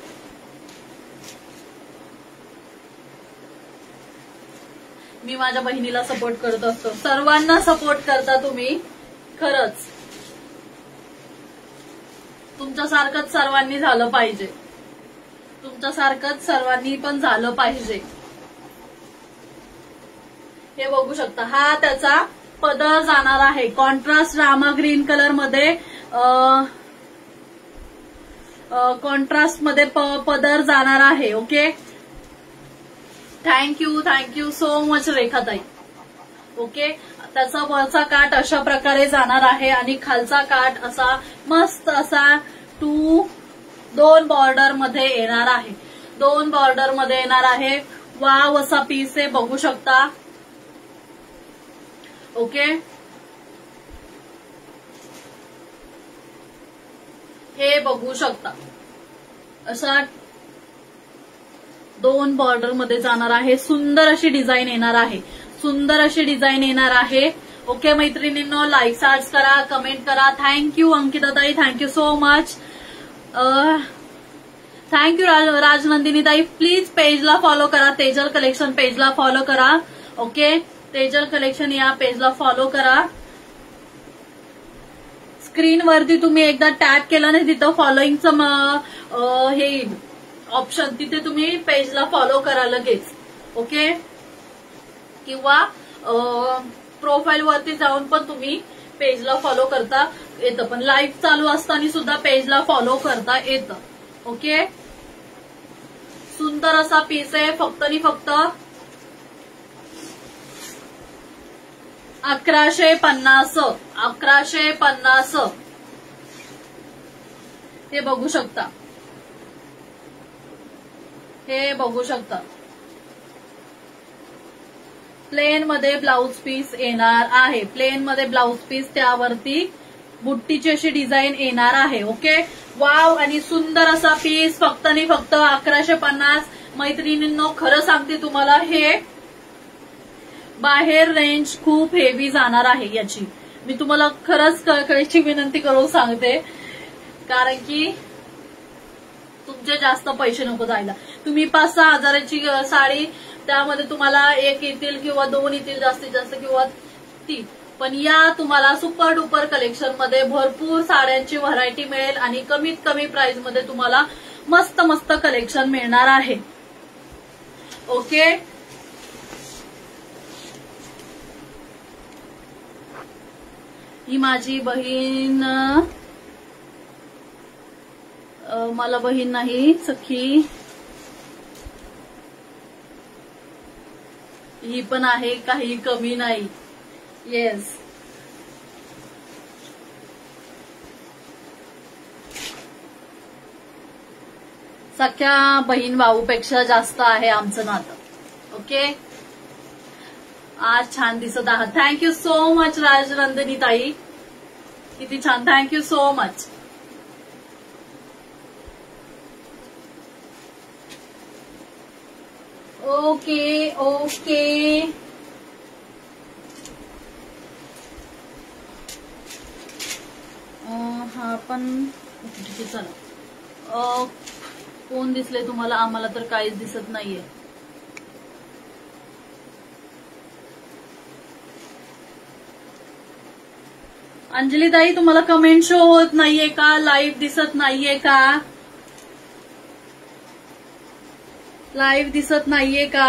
मी माझ्या बहिणीला सपोर्ट करत असतो, सर्वांना सपोर्ट करता तुम्ही. खरंच तुमच्यासारखंच सर्वांनी झालं पाहिजे, तुमच्यासारखंच सर्वांनी पण झालं पाहिजे. हे बघू शकता. हा त्याचा पदर जाणार आहे. कॉन्ट्रास्ट रामा ग्रीन कलर मध्ये, कॉन्ट्रास्ट मध्ये पदर जाणार आहे. ओके, थँक्यू सो मच रेखाताई. ओके, त्याचा वरचा काठ अशा प्रकारे जाणार आहे आणि खालचा काठ असा मस्त असा दोन बॉर्डर मध्ये येणार आहे, दोन बॉर्डर मध्ये येणार आहे. वाव असा पीस आहे, बघू शकता. ओके, हे बघू शकता. असा दोन बॉर्डर मध्ये जाणार आहे. सुंदर अशी डिझाईन येणार आहे, सुंदर अशी डिझाईन येणार आहे. ओके मैत्रिणींनो, लाईक सार्च करा, कमेंट करा. थँक्यू अंकिताताई, थँक्यू सो मच. थँक्यू राजनंदिनीताई. प्लीज पेजला फॉलो करा, तेजल कलेक्शन पेजला फॉलो करा. ओके, तेजल कलेक्शन या पेजला फॉलो करा. स्क्रीनवरती तुम्ही एकदा टॅप केलं नाही तिथं फॉलोईंगचं हे ऑप्शन, तिथे तुम्ही पेजला फॉलो करा लगेच. ओके, किंवा प्रोफाईल वरती जाऊन पण तुम्ही पेजला फॉलो करता येतं, पण लाईव्ह चालू असताना सुद्धा पेजला फॉलो करता येतं. ओके, सुंदर असा पीस आहे. फक्त आणि फक्त 1150, 1150. हे बघू शकता, हे बघू शकता. प्लेन मध्ये ब्लाउज पीस येणार आहे, प्लेन मध्ये ब्लाउज पीस, त्यावरती बुट्टीची अशी डिझाईन येणार आहे. ओके, वाव आणि सुंदर असा पीस. फक्त आणि फक्त 1150. मैत्रिणींनो, खरं सांगते तुम्हाला, हे बाहेर रेंज खूप हेवी जाणार आहे याची. मी तुम्हाला खरंच कळकळीची विनंती करून सांगते, कारण की तुमचे जास्त पैसे नको जायला. तुम्ही 5-6 हजाराची साडी, त्यामध्ये तुम्हाला एक येतील किंवा 2 येतील जास्तीत जास्त, किंवा 3. पण या तुम्हाला सुपर डुपर कलेक्शन मध्ये भरपूर साड्यांची व्हरायटी मिळेल आणि कमीत कमी प्राइस मध्ये तुम्हाला मस्त मस्त कलेक्शन मिळणार आहे. ओके, ही माझी बहीण मला बहीण नाही, सखी ही पण आहे, काही कमी नाही. येस, सख्या बहीण भाऊपेक्षा जास्त आहे आमचं नातं. ओके, आज छान दिसत आहात. थँक्यू सो मच राजनंदिनी ताई, किती छान, thank you so much. Okay okay, हा पण ठीक आहे, चला. कोण दिसले तुम्हाला? आम्हाला तर काहीच दिसत नाहीये. अंजली ताई, तुम्हाला कमेंट शो होत नाहीये का? लाईव्ह दिसत नाहीये का? लाईव्ह दिसत नाहीये का?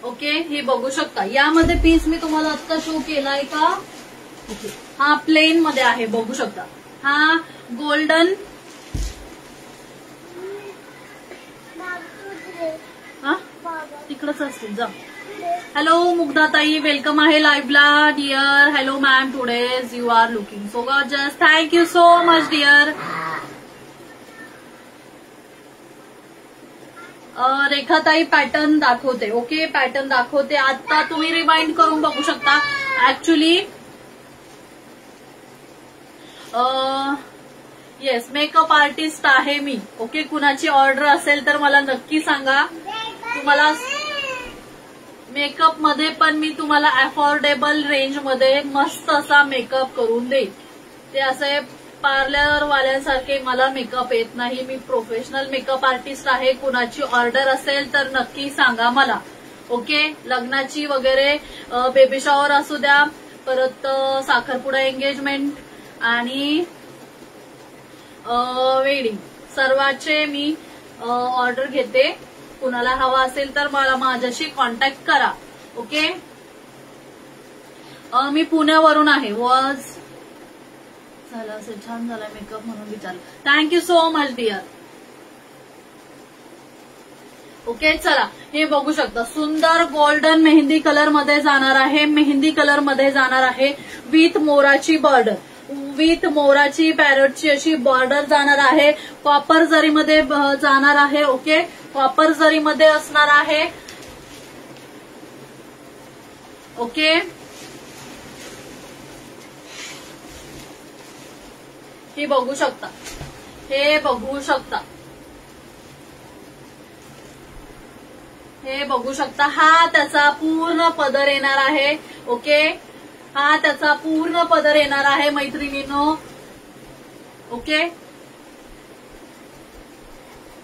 ओके, हे बघू शकता. यामध्ये पीस मी तुम्हाला आत्ता शो केलाय का? हा प्लेन मध्ये आहे, बघू शकता. हा गोल्डन, हा तिकडच असतील, जा. हॅलो मुग्धाताई, वेलकम आहे लाईव्हला dear. Hello ma'am, today's you are looking so gorgeous. Thank you so much dear. रेखाताई पॅटर्न दाखवते. ओके, पॅटर्न दाखवते. आता तुम्ही रिमाइंड करून बघू शकता. ऍक्च्युली येस, मेकअप आर्टिस्ट आहे मी. ओके, कुणाची ऑर्डर असेल तर मला नक्की सांगा. तुम्हाला मेकअप मध्ये पण मी तुम्हाला अफोर्डेबल रेंज मध्ये मस्त असा मेकअप करून देईन. ते असे पार्लर वाल्यांसारखे मला मेकअप येत नाही. मी प्रोफेशनल मेकअप आर्टिस्ट आहे. कुणाची ऑर्डर असेल तर नक्की सांगा मला. ओके, लग्नाची वगैरे, बेबी शॉवर असू द्या, परत साखरपुडा एंगेजमेंट आणि वेडिंग, सर्वाचे मी ऑर्डर घेते. कुणाला हवा असेल तर मला माझ्याशी कॉन्टॅक्ट करा. ओके, मी पुण्यावरून आहे. वॉज झालं असेल, छान झाला मेकअप म्हणून विचारलं. Thank you so much dear. Okay, चला हे बघू शकता. सुंदर गोल्डन मेहंदी कलर मध्ये जाणार आहे. मेहंदी कलर मध्ये जाणार आहे विथ मोराची बॉर्डर, विथ मोराची पॅरोटची अशी बॉर्डर जाणार आहे. कॉपर जरीमध्ये जाणार आहे. ओके, कॉपर जरीमध्ये असणार आहे. ओके, हे बघू शकता, हे बघू शकता, हे बघू शकता. हा त्याचा पूर्ण पदर येणार आहे. ओके, हा त्याचा पूर्ण पदर येणार आहे मैत्रिणींनो. ओके,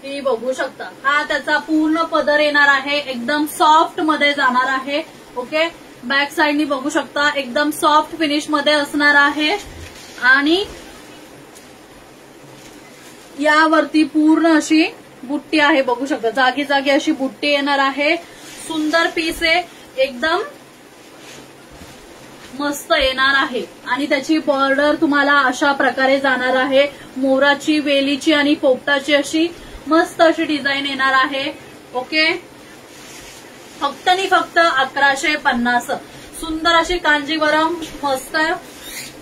हे बघू शकता. हा त्याचा पूर्ण पदर येणार आहे. एकदम सॉफ्ट मध्ये जाणार आहे. ओके, बॅक साइडनी बघू शकता, एकदम सॉफ्ट फिनिश मध्ये असणार आहे. आणि यावरती पूर्ण अशी बुट्टी आहे, बघू शकता. जागी जागी अशी बुट्टी येणार आहे. सुंदर पीस आहे, एकदम मस्त येणार आहे. आणि त्याची बॉर्डर तुम्हाला अशा प्रकारे जाणार आहे. मोराची, वेलीची आणि पोपटाची अशी मस्त अशी डिझाईन येणार आहे. ओके, फक्त आणि फक्त 1150. सुंदर अशी कांजीवरम मस्त,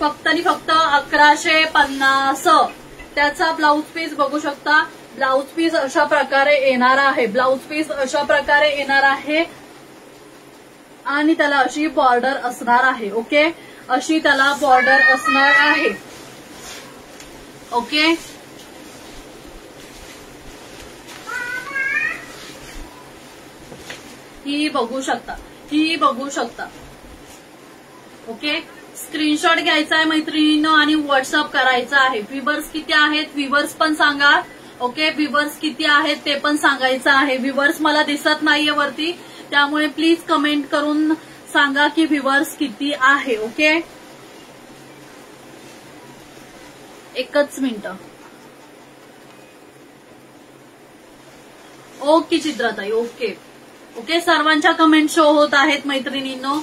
फक्त आणि फक्त 1150. त्याचा ब्लाउज पीस बघू शकता. ब्लाउज पीस अशा प्रकारे येणार आहे. ब्लाउज पीस अशा प्रकारे येणार आहे आणि त्याला अशी बॉर्डर असणार आहे. ओके, अशी त्याला बॉर्डर असणार आहे. ओके, ही बघू शकता, ही बघू शकता. ओके, स्क्रीनशॉट घ्यायचा आहे मैत्रिणींनो आणि व्हॉट्सअप करायचा आहे. व्ह्यूअर्स किती आहेत व्ह्यूअर्स पण सांगा. ओके, व्ह्यूअर्स किती आहेत ते पण सांगायचं आहे. व्ह्यूअर्स मला दिसत नाहीये वरती, त्यामुळे प्लीज कमेंट करून सांगा की व्ह्यूअर्स किती आहे. ओके, एकच मिनिट. ओके चित्राताई, ओके ओके, सर्वांच्या कमेंट शो होत आहेत मैत्रिणींनो.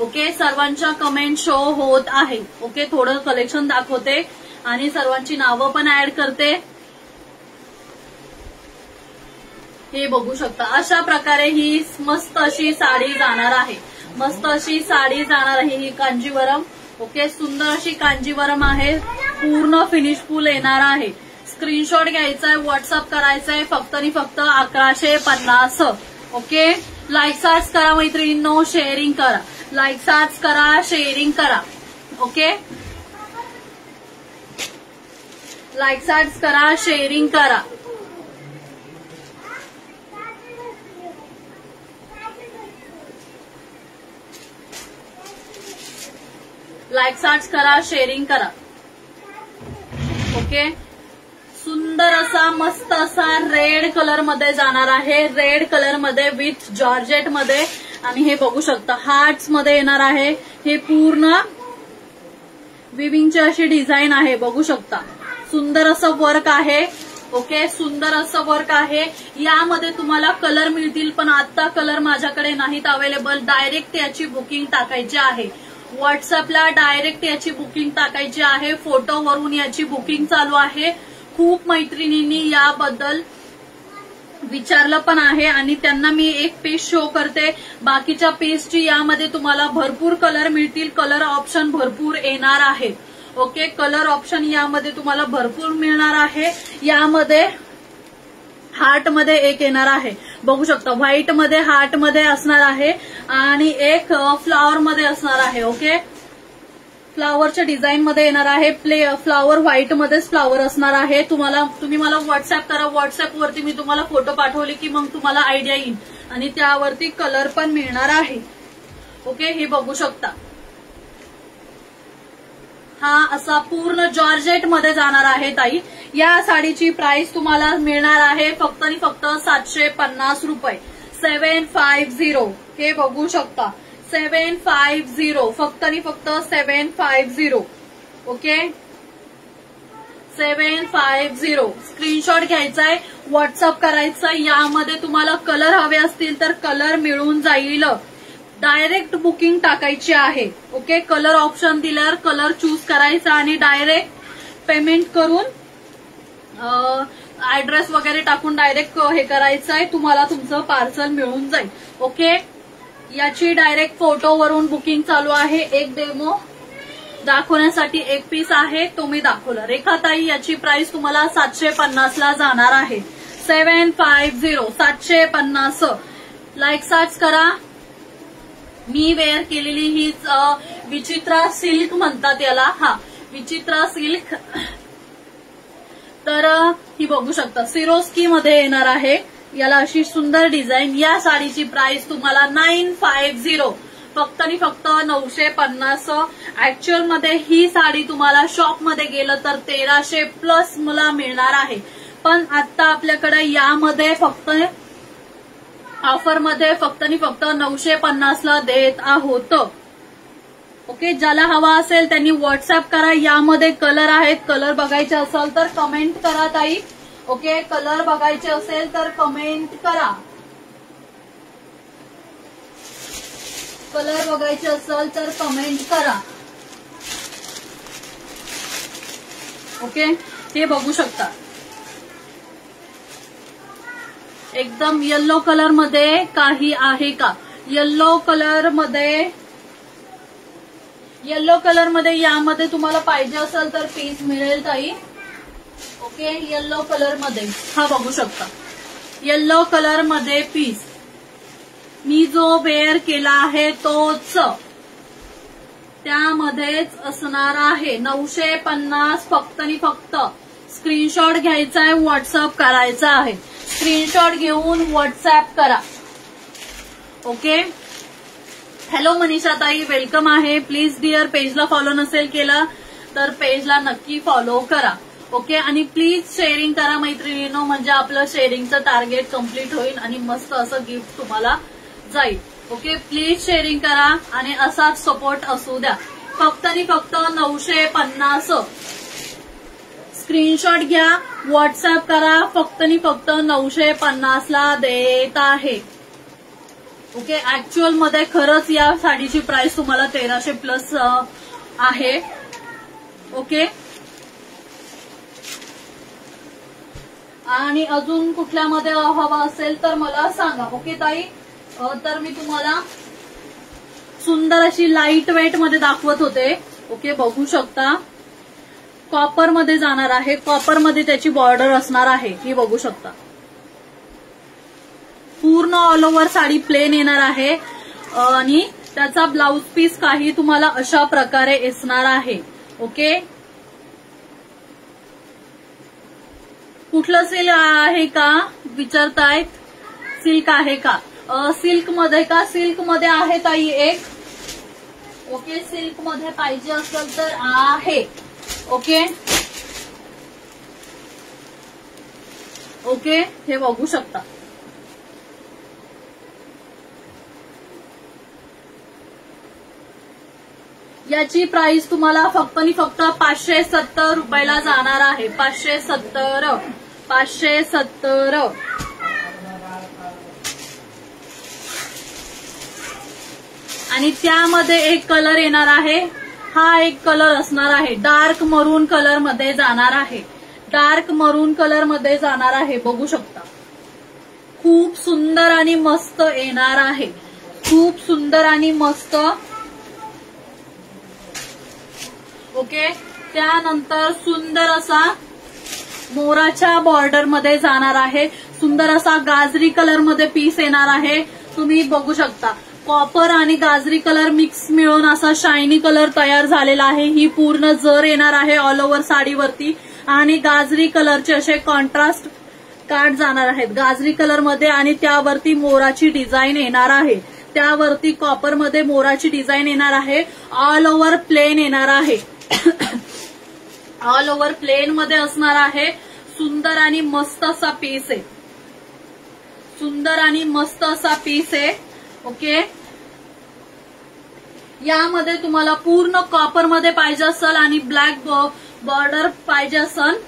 ओके, सर्वांच्या कमेंट शो होत आहे. ओके, थोडं कलेक्शन दाखवते आणि सर्वांची नावं पण ऍड करते. हे बघू शकता, अशा प्रकारे ही मस्त अशी साडी जाणार आहे. मस्त अशी साडी जाणार आहे ही कांजीवरम. ओके, सुंदर अशी कांजीवरम आहे. पूर्ण फिनिश फुल येणार आहे. स्क्रीनशॉट घ्यायचा आहे, व्हॉट्सअप करायचा आहे फक्त आणि फक्त 1150. ओके, लाईक सार्च करा मैत्रिणींनो, शेअरिंग करा. लाईक सार्च करा, शेअरिंग करा. ओके, लाईक सार्च करा, शेअरिंग करा. लाईक सार्च करा, शेअरिंग करा. ओके, सुंदर असा मस्त असा रेड कलर मध्ये जाणार आहे. रेड कलर मध्ये विथ जॉर्जेट मध्ये आणि हे बघू शकता हार्ट्स मध्ये येणार आहे. हे पूर्ण विविंगची अशी डिझाईन आहे. बघू शकता सुंदर असं वर्क आहे. ओके, सुंदर असं वर्क आहे. यामध्ये तुम्हाला कलर मिळतील पण आता कलर माझ्याकडे नाहीत अवेलेबल. डायरेक्ट याची बुकिंग टाकायची आहे. व्हॉट्सअपला डायरेक्ट याची बुकिंग टाकायची आहे. फोटोवरून याची बुकिंग चालू आहे. खूप मैत्रिणींनी याबद्दल विचारलं पण आहे आणि त्यांना मी एक पीस शो करते. बाकीच्या पीसची यामध्ये तुम्हाला भरपूर कलर मिळतील. कलर ऑप्शन भरपूर येणार आहे. ओके, कलर ऑप्शन यामध्ये तुम्हाला भरपूर मिळणार आहे. यामध्ये हार्ट मध्ये एक येणार आहे. बघू शकता व्हाईट मध्ये हार्ट मध्ये असणार आहे आणि एक फ्लॉवर मध्ये असणार आहे. ओके, फ्लॉवरच्या डिझाईन मध्ये येणार आहे. फ्लॉवर व्हाईट मध्येच फ्लॉवर असणार आहे. तुम्ही मला व्हॉट्सअप करा. व्हॉट्सअपवरती मी तुम्हाला फोटो पाठवले की मग तुम्हाला आयडिया येईल आणि त्यावरती कलर पण मिळणार आहे. ओके, हे बघू शकता. हा असा पूर्ण जॉर्जेट मध्ये जाणार आहे ताई. या साडीची प्राइस तुम्हाला मिळणार आहे फक्त आणि फक्त 750 रुपये. 750. हे बघू शकता 750. फक्त आणि फक्त 750. ओके, 750. स्क्रीनशॉट घ्यायचा आहे, व्हॉट्सअप करायचा. यामध्ये तुम्हाला कलर हवे असतील तर कलर मिळून जाईल. डायरेक्ट बुकिंग टाकायची आहे. ओके, कलर ऑप्शन दिल्यावर कलर चूज करायचा आणि डायरेक्ट पेमेंट करून ऍड्रेस वगैरे टाकून डायरेक्ट हे करायचं आहे. तुम्हाला तुमचं पार्सल मिळून जाईल. ओके, याची डायरेक्ट फोटोवरून बुकिंग चालू आहे. एक डेमो दाखवण्यासाठी एक पीस आहे तो मी दाखवला. रेखाताई याची प्राइस तुम्हाला 750 ला जाणार आहे. 750. 750. लाईक सार्च करा. मी वेअर केलेली ही विचित्रा सिल्क म्हणतात याला. हा, विचित्रा सिल्क. तर ही बघू शकता सिरोस्की मध्ये येणार आहे. याला अशी सुंदर डिझाईन. या साडीची प्राइस तुम्हाला 950. फक्त आणि फक्त 950. ऍक्च्युअल मध्ये ही साडी तुम्हाला शॉप मध्ये गेलं तर 1300 प्लस मला मिळणार आहे. पण आता आपल्याकडे यामध्ये फक्त ऑफर मध्ये फक्त आणि फक्त 950 ला देत आहोत. ओके, ज्याला हवा असेल त्यांनी व्हॉट्सअप करा. यामध्ये कलर आहेत. कलर बघायचे असेल तर कमेंट करा ताई. ओके, कलर बघायचे असेल तर कमेंट करा. कलर बघायचे असेल तर कमेंट करा. ओके, हे बघू शकता एकदम येलो कलर मध्ये काही आहे का? येलो कलर मध्ये यामध्ये तुम्हाला पाहिजे असेल तर पीस मिळेल ताई. ओके, येलो कलर मध्ये हा बघू शकता. येलो कलर मध्ये पीस मी जो वेअर केला आहे तोच त्यामध्येच असणार आहे. 950 फक्त आणि फक्त. स्क्रीनशॉट घ्यायचा आहे, व्हॉट्सअप करायचा आहे. स्क्रीनशॉट घेऊन व्हॉट्सअप करा. ओके, हॅलो मनीषा ताई, वेलकम आहे. प्लीज डिअर पेजला फॉलो नसेल केलं तर पेजला नक्की फॉलो करा. ओके, आणि प्लीज शेअरिंग करा मैत्रिणींनो, म्हणजे आपलं शेअरिंगचं टार्गेट कम्प्लीट होईल आणि मस्त असं गिफ्ट तुम्हाला जाईल. ओके, प्लीज शेअरिंग करा आणि असाच सपोर्ट असू द्या. फक्त आणि फक्त 950. स्क्रीनशॉट घ्या, व्हॉट्सअप करा. फक्त आणि फक्त 950 ला देत आहे. ओके, ऍक्च्युअल मध्ये खरंच या साडीची प्राइस तुम्हाला 1300 प्लस आहे. ओके, आणि अजून कुठल्यामध्ये हवा असेल तर मला सांगा. ओके ताई, तर मी तुम्हाला सुंदर अशी लाईट वेट मध्ये दाखवत होते. ओके, बघू शकता कॉपर मध्ये जाणार आहे. कॉपर मध्ये त्याची बॉर्डर असणार आहे, ही बघू शकता. पूर्ण ऑल ओव्हर साडी प्लेन येणार आहे आणि त्याचा ब्लाउज पीस काही तुम्हाला अशा प्रकारे असणार आहे. ओके, कुठलं सिल्क आहे का विचारतायत? सिल्क आहे का? सिल्क मध्ये का? सिल्क मध्ये आहे ताई एक. ओके, सिल्क मध्ये पाहिजे असेल तर आहे. ओके ओके, हे बघू शकता. याची प्राइस तुम्हाला फक्त आणि फक्त 570 रुपयाला जाणार आहे. 570. आणि त्यामध्ये एक कलर येणार आहे. हा एक कलर असणार आहे. डार्क मरून कलर मध्ये जाणार आहे. डार्क मरून कलर मध्ये जाणार आहे. बघू शकता. खूप सुंदर आणि मस्त येणार आहे. खूप सुंदर आणि मस्त. ओके, त्यानंतर सुंदर असा मोराच्या बॉर्डर मध्ये जाणार आहे. सुंदर असा गाजरी कलर मध्ये पीस येणार आहे. तुम्ही बघू शकता कॉपर आणि गाजरी कलर मिक्स मिळून असा शायनी कलर तयार झालेला आहे. ही पूर्ण जर येणार आहे ऑल ओव्हर साडीवरती आणि गाजरी कलरचे असे कॉन्ट्रास्ट कार्ड जाणार आहेत गाजरी कलर मध्ये आणि त्यावरती मोराची डिझाईन येणार आहे. त्यावरती कॉपर मध्ये मोराची डिझाईन येणार आहे. ऑल ओव्हर प्लेन येणार आहे. ऑल ओव्हर प्लेन मध्ये असणार आहे. सुंदर आणि मस्त असा पीस आहे. सुंदर आणि मस्त असा पीस आहे. ओके, यामध्ये तुम्हाला पूर्ण कॉपर मध्ये पाहिजे असेल आणि ब्लॅक बॉर्डर पाहिजे असेल.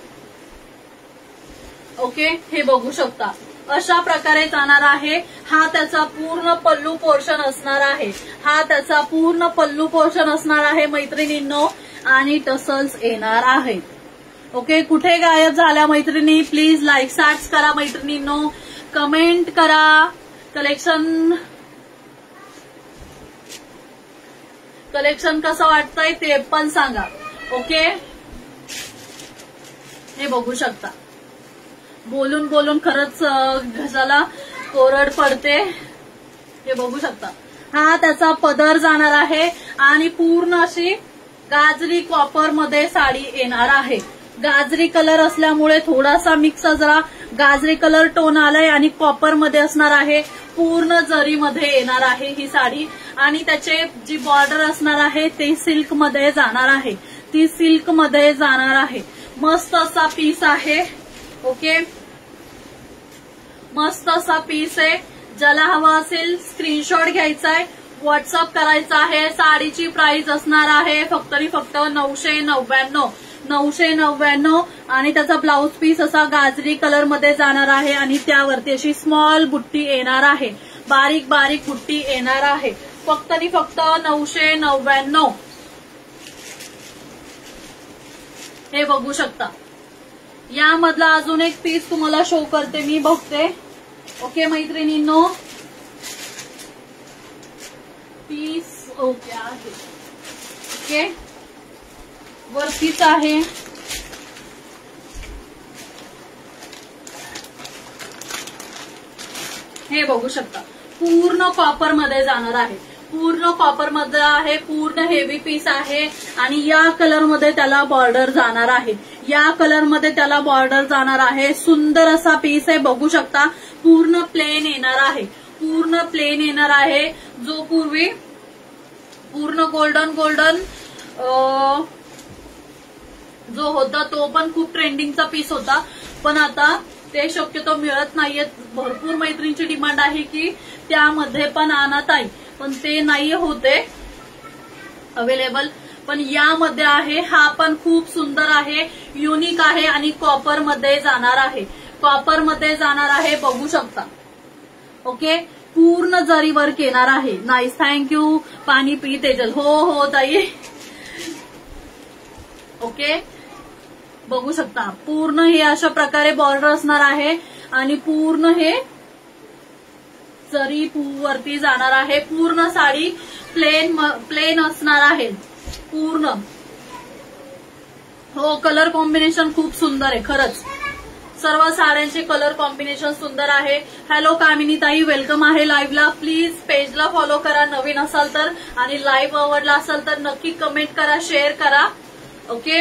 ओके, हे बघू शकता. अशा प्रकारे जाणार आहे. हा त्याचा पूर्ण पल्लू पोर्शन असणार आहे. हा त्याचा पूर्ण पल्लू पोर्शन असणार आहे मैत्रिणींनो. आणि टसल्स येणार आहेत. ओके, कुठे गायब झाल्या मैत्रिणी? प्लीज लाईक सॅट्स करा मैत्रिणींनो. कमेंट करा. कलेक्शन कसं वाटतंय ते पण सांगा. ओके, हे बघू शकता. बोलून बोलून खरंच घशाला कोरड पडते. हे बघू शकता. हा त्याचा पदर जाणार आहे आणि पूर्ण अशी गाजरी कॉपर मध्ये साडी येणार आहे. गाजरी कलर असल्यामुळे थोडासा मिक्स जरा गाजरी कलर टोन आलाय आणि कॉपर मध्ये असणार आहे. पूर्ण जरीमध्ये येणार आहे ही साडी आणि त्याचे जी बॉर्डर असणार आहे ते सिल्क मध्ये जाणार आहे. ती सिल्क मध्ये जाणार आहे. मस्त असा पीस आहे. ओके, मस्त असा पीस आहे. ज्याला हवा असेल स्क्रीनशॉट घ्यायचा आहे, व्हॉट्सअप करायचा आहे. साडीची प्राइस असणार आहे फक्त आणि फक्त 999 आणि त्याचा ब्लाउज पीस असा गाजरी कलर मध्ये जाणार आहे आणि त्यावरती अशी स्मॉल बुट्टी येणार आहे. बारीक बारीक बुट्टी येणार आहे. फक्त आणि फक्त 999. हे बघू शकता. यामधला अजून एक पीस तुम्हाला शो करते मी. बघते. ओके मैत्रिणींनो, पीस ओके आहे. ओके, वरतीच आहे. हे बघू शकता. पूर्ण कॉपर मध्ये जाणार आहे. पूर्ण कॉपर मध्ये आहे. पूर्ण हेवी पीस आहे आणि या कलर मध्ये त्याला बॉर्डर जाणार आहे. या कलर मध्ये त्याला बॉर्डर जाणार आहे. सुंदर असा पीस आहे. बघू शकता. पूर्ण प्लेन येणार आहे. पूर्ण प्लेन येणार आहे. जो पूर्वी पूर्ण गोल्डन जो होता तो पण खूप ट्रेंडिंगचा पीस होता, पण आता ते शक्यतो मिळत नाहीये. भरपूर मैत्रिणींची डिमांड आहे की त्यामध्ये पण आणत आहे, पण ते नाही होते अवेलेबल. पण यामध्ये आहे. हा पण खूप सुंदर आहे. युनिक आहे आणि कॉपर मध्ये जाणार आहे. कॉपर मध्ये जाणार आहे. बघू शकता. ओके, पूर्ण जरी वर्क येणार आहे. Nice, thank you. पाणी पी तेजल. हो ताई. ओके, बघू शकता पूर्ण हे अशा प्रकारे बॉर्डर असणार आहे आणि पूर्ण हे जरी वरती जाणार आहे. पूर्ण साडी प्लेन असणार आहे पूर्ण. हो, कलर कॉम्बिनेशन खूप सुंदर आहे खरंच. सर्व साड्यांचे कलर कॉम्बिनेशन सुंदर आहे. हॅलो कामिनी ताई, वेलकम आहे लाईव्हला. प्लीज पेजला फॉलो करा नवीन असाल तर, आणि लाईव्ह आवडला असाल तर नक्की कमेंट करा, शेअर करा. ओके,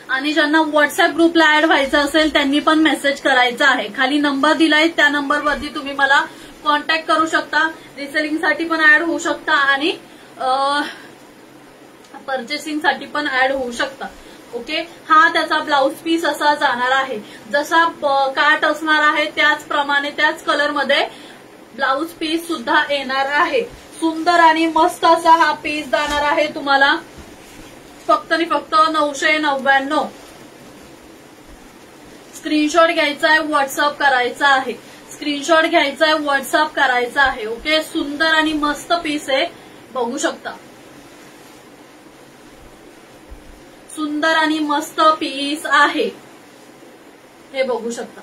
आणि ज्यांना व्हॉट्सअप ग्रुपला ऍड व्हायचं असेल त्यांनी पण मेसेज करायचा आहे. खाली नंबर दिलाय, त्या नंबरवरती तुम्ही मला कॉन्टॅक्ट करू शकता. रिसेलिंगसाठी पण ऍड होऊ शकता आणि पर्चेसिंगसाठी पण ऍड होऊ शकता. ओके, हा त्याचा ब्लाउज पीस असा जाणार आहे. जसा काट असणार आहे त्याचप्रमाणे त्याच कलरमध्ये ब्लाउज पीस सुद्धा येणार आहे. सुंदर आणि मस्त असा हा पीस जाणार आहे तुम्हाला फक्त आणि फक्त 999. स्क्रीनशॉट घ्यायचा आहे, व्हॉट्सअप करायचा आहे. स्क्रीनशॉट घ्यायचा आहे, व्हॉट्सअप करायचा आहे. ओके, सुंदर आणि मस्त पीस आहे, बघू शकता. सुंदर आणि मस्त पीस आहे, हे बघू शकता.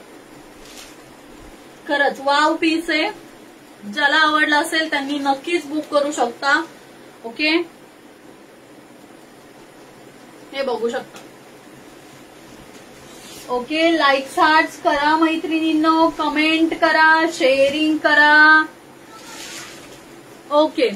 खरंच वाव पीस आहे. ज्याला आवडला असेल त्यांनी नक्कीच बुक करू शकता. ओके, हे बघू शकता. ओके, लाईक्स हार्ट्स करा मैत्रिणींनो, कमेंट करा, शेअरिंग करा. ओके,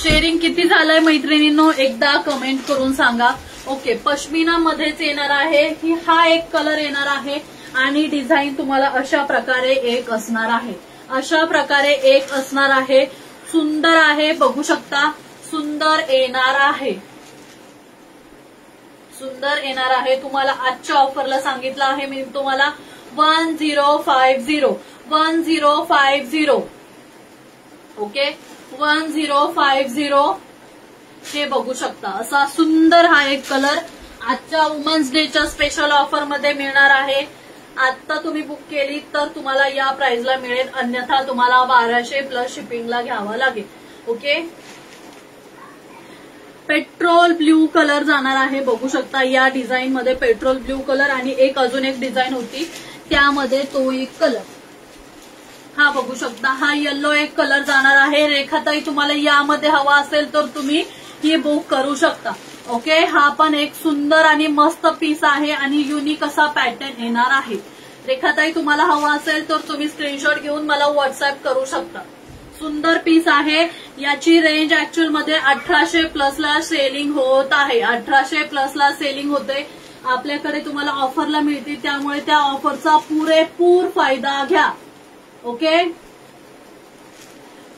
शेअरिंग किती झालंय मैत्रिणींनो एकदा कमेंट करून सांगा. ओके, पश्मिना मध्येच येणार आहे. हा एक कलर येणार आहे आणि डिझाईन तुम्हाला अशा प्रकारे एक असणार आहे. अशा प्रकारे एक असणार आहे. सुंदर आहे, बघू शकता. सुंदर येणार आहे, सुंदर येणार आहे. तुम्हाला आजच्या ऑफरला सांगितलं आहे मी तुम्हाला 1050. ओके, 1050 हे बघू शकता. असा सुंदर हा एक कलर आजच्या वुमन्स डेच्या स्पेशल ऑफर मध्ये मिळणार आहे. आता तुम्ही बुक केली तर तुम्हाला या प्राइसला मिळेल, अन्यथा तुम्हाला 1200 प्लस शिपिंगला घ्यावं लागेल. ओके, पेट्रोल ब्ल्यू कलर जाणार आहे, बघू शकता. या डिझाईन मध्ये पेट्रोल ब्ल्यू कलर आणि अजून एक डिझाईन होती त्यामध्ये तो एक कलर हा बघू शकता. हा येलो एक कलर जाणार आहे. रेखाताई, तुम्हाला यामध्ये हवा असेल तर तुम्ही ही बुक करू शकता. ओके, हा पण एक सुंदर आणि मस्त पीस आहे आणि युनिक असा पॅटर्न येणार आहे. रेखाताई, तुम्हाला हवा असेल तर तुम्ही स्क्रीनशॉट घेऊन मला व्हॉट्सअप करू शकता. सुंदर पीस आहे. याची रेंज ऍक्च्युअल मध्ये 1800 प्लसला सेलिंग होत आहे. 1800 प्लसला सेलिंग होते. आपल्याकडे तुम्हाला ऑफरला मिळते, त्यामुळे त्या ऑफरचा पुरेपूर फायदा घ्या. ओके,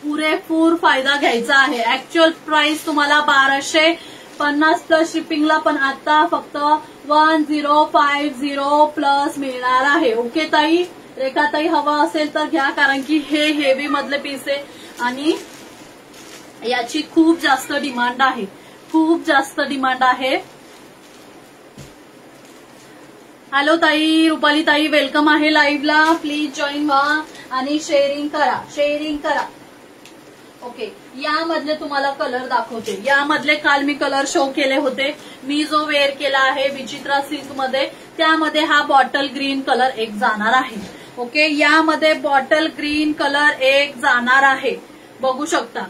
पुरेपूर फायदा घ्यायचा आहे. ऍक्च्युअल प्राइस तुम्हाला 1250 प्लस शिपिंगला, पण आता फक्त 1050 प्लस मिळणार आहे. ओके ताई, रेखाताई, हवा असेल तर घ्या, कारण की हे हेवी मधले पीस आहे आणि याची खूप जास्त डिमांड आहे. खूप जास्त डिमांड आहे. हॅलो ताई, रुपाली ताई, वेलकम आहे लाईव्हला. प्लीज जॉईन व्हा आणि शेअरिंग करा, शेअरिंग करा. ओके, यामधले तुम्हाला कलर दाखवते. यामधले काल मी कलर शो केले होते. मी जो वेअर केला आहे विचित्रा सिल्क मध्ये, त्यामध्ये हा बॉटल ग्रीन कलर एक जाणार आहे. ओके, यामध्ये बॉटल ग्रीन कलर एक जाणार आहे, बघू शकता.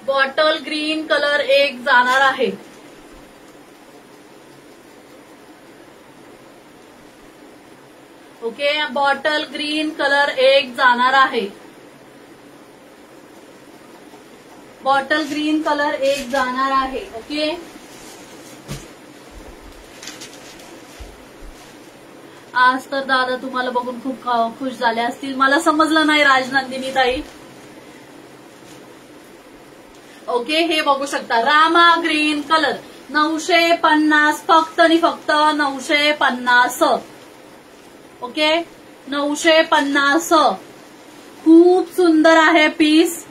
बॉटल ग्रीन कलर एक जाणार आहे. ओके, बॉटल ग्रीन कलर एक जाणार आहे. बॉटल ग्रीन कलर एक जाणार आहे. ओके, आज तर दादा तुम्हाला बघून खूप खुश झाले असतील. मला समजलं नाही राजनंदिनी ताई. ओके, हे बघू शकता. रामा ग्रीन कलर 950, फक्त आणि फक्त 950. ओके, 950. खूप सुंदर आहे पीस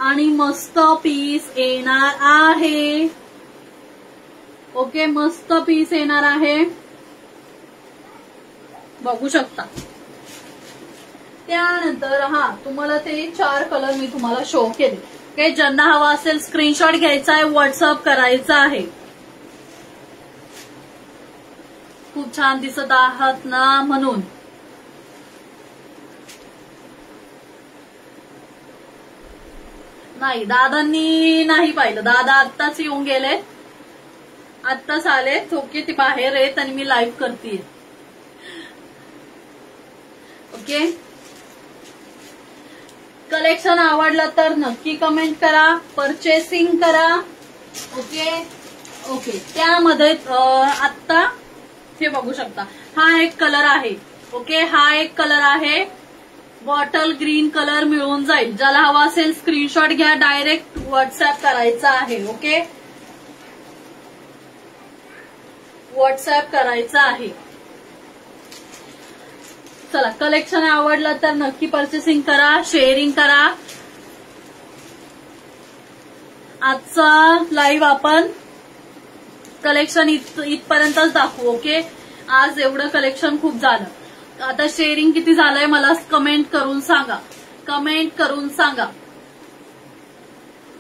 आणि मस्त पीस येणार आहे. ओके, मस्त पीस येणार आहे, बघू शकता. त्यानंतर तुम्हाला ते 4 कलर मी तुम्हाला शो केले. ओके, ज्यांना हवा असेल स्क्रीनशॉट घ्यायचा आहे, व्हॉट्सअप करायचा आहे. खूप छान दिसत आहात ना म्हणून. नाही, दादांनी नाही पाहिलं. दादा आत्ताच येऊन गेले, आत्ताच आलेत. ओके, ते बाहेर आहेत आणि मी लाईव्ह करतेय. ओके, कलेक्शन आवडलं तर नक्की कमेंट करा, परचेसिंग करा. ओके ओके, त्यामध्ये आत्ता हे बघू शकता, हा एक कलर आहे. ओके, हा एक कलर आहे, बॉटल ग्रीन कलर मिळून जाईल. ज्याला हवा असेल स्क्रीनशॉट घ्या, डायरेक्ट व्हॉट्सअप करायचा आहे. ओके, व्हॉट्सअप करायचा आहे. चला, कलेक्शन आवडलं तर नक्की परचेसिंग करा, शेअरिंग करा. आजचा लाईव्ह आपण कलेक्शन इथपर्यंतच दाखवू. ओके, आज एवढं कलेक्शन खूप झालं. आता शेअरिंग किती झालंय मला कमेंट करून सांगा, कमेंट करून सांगा,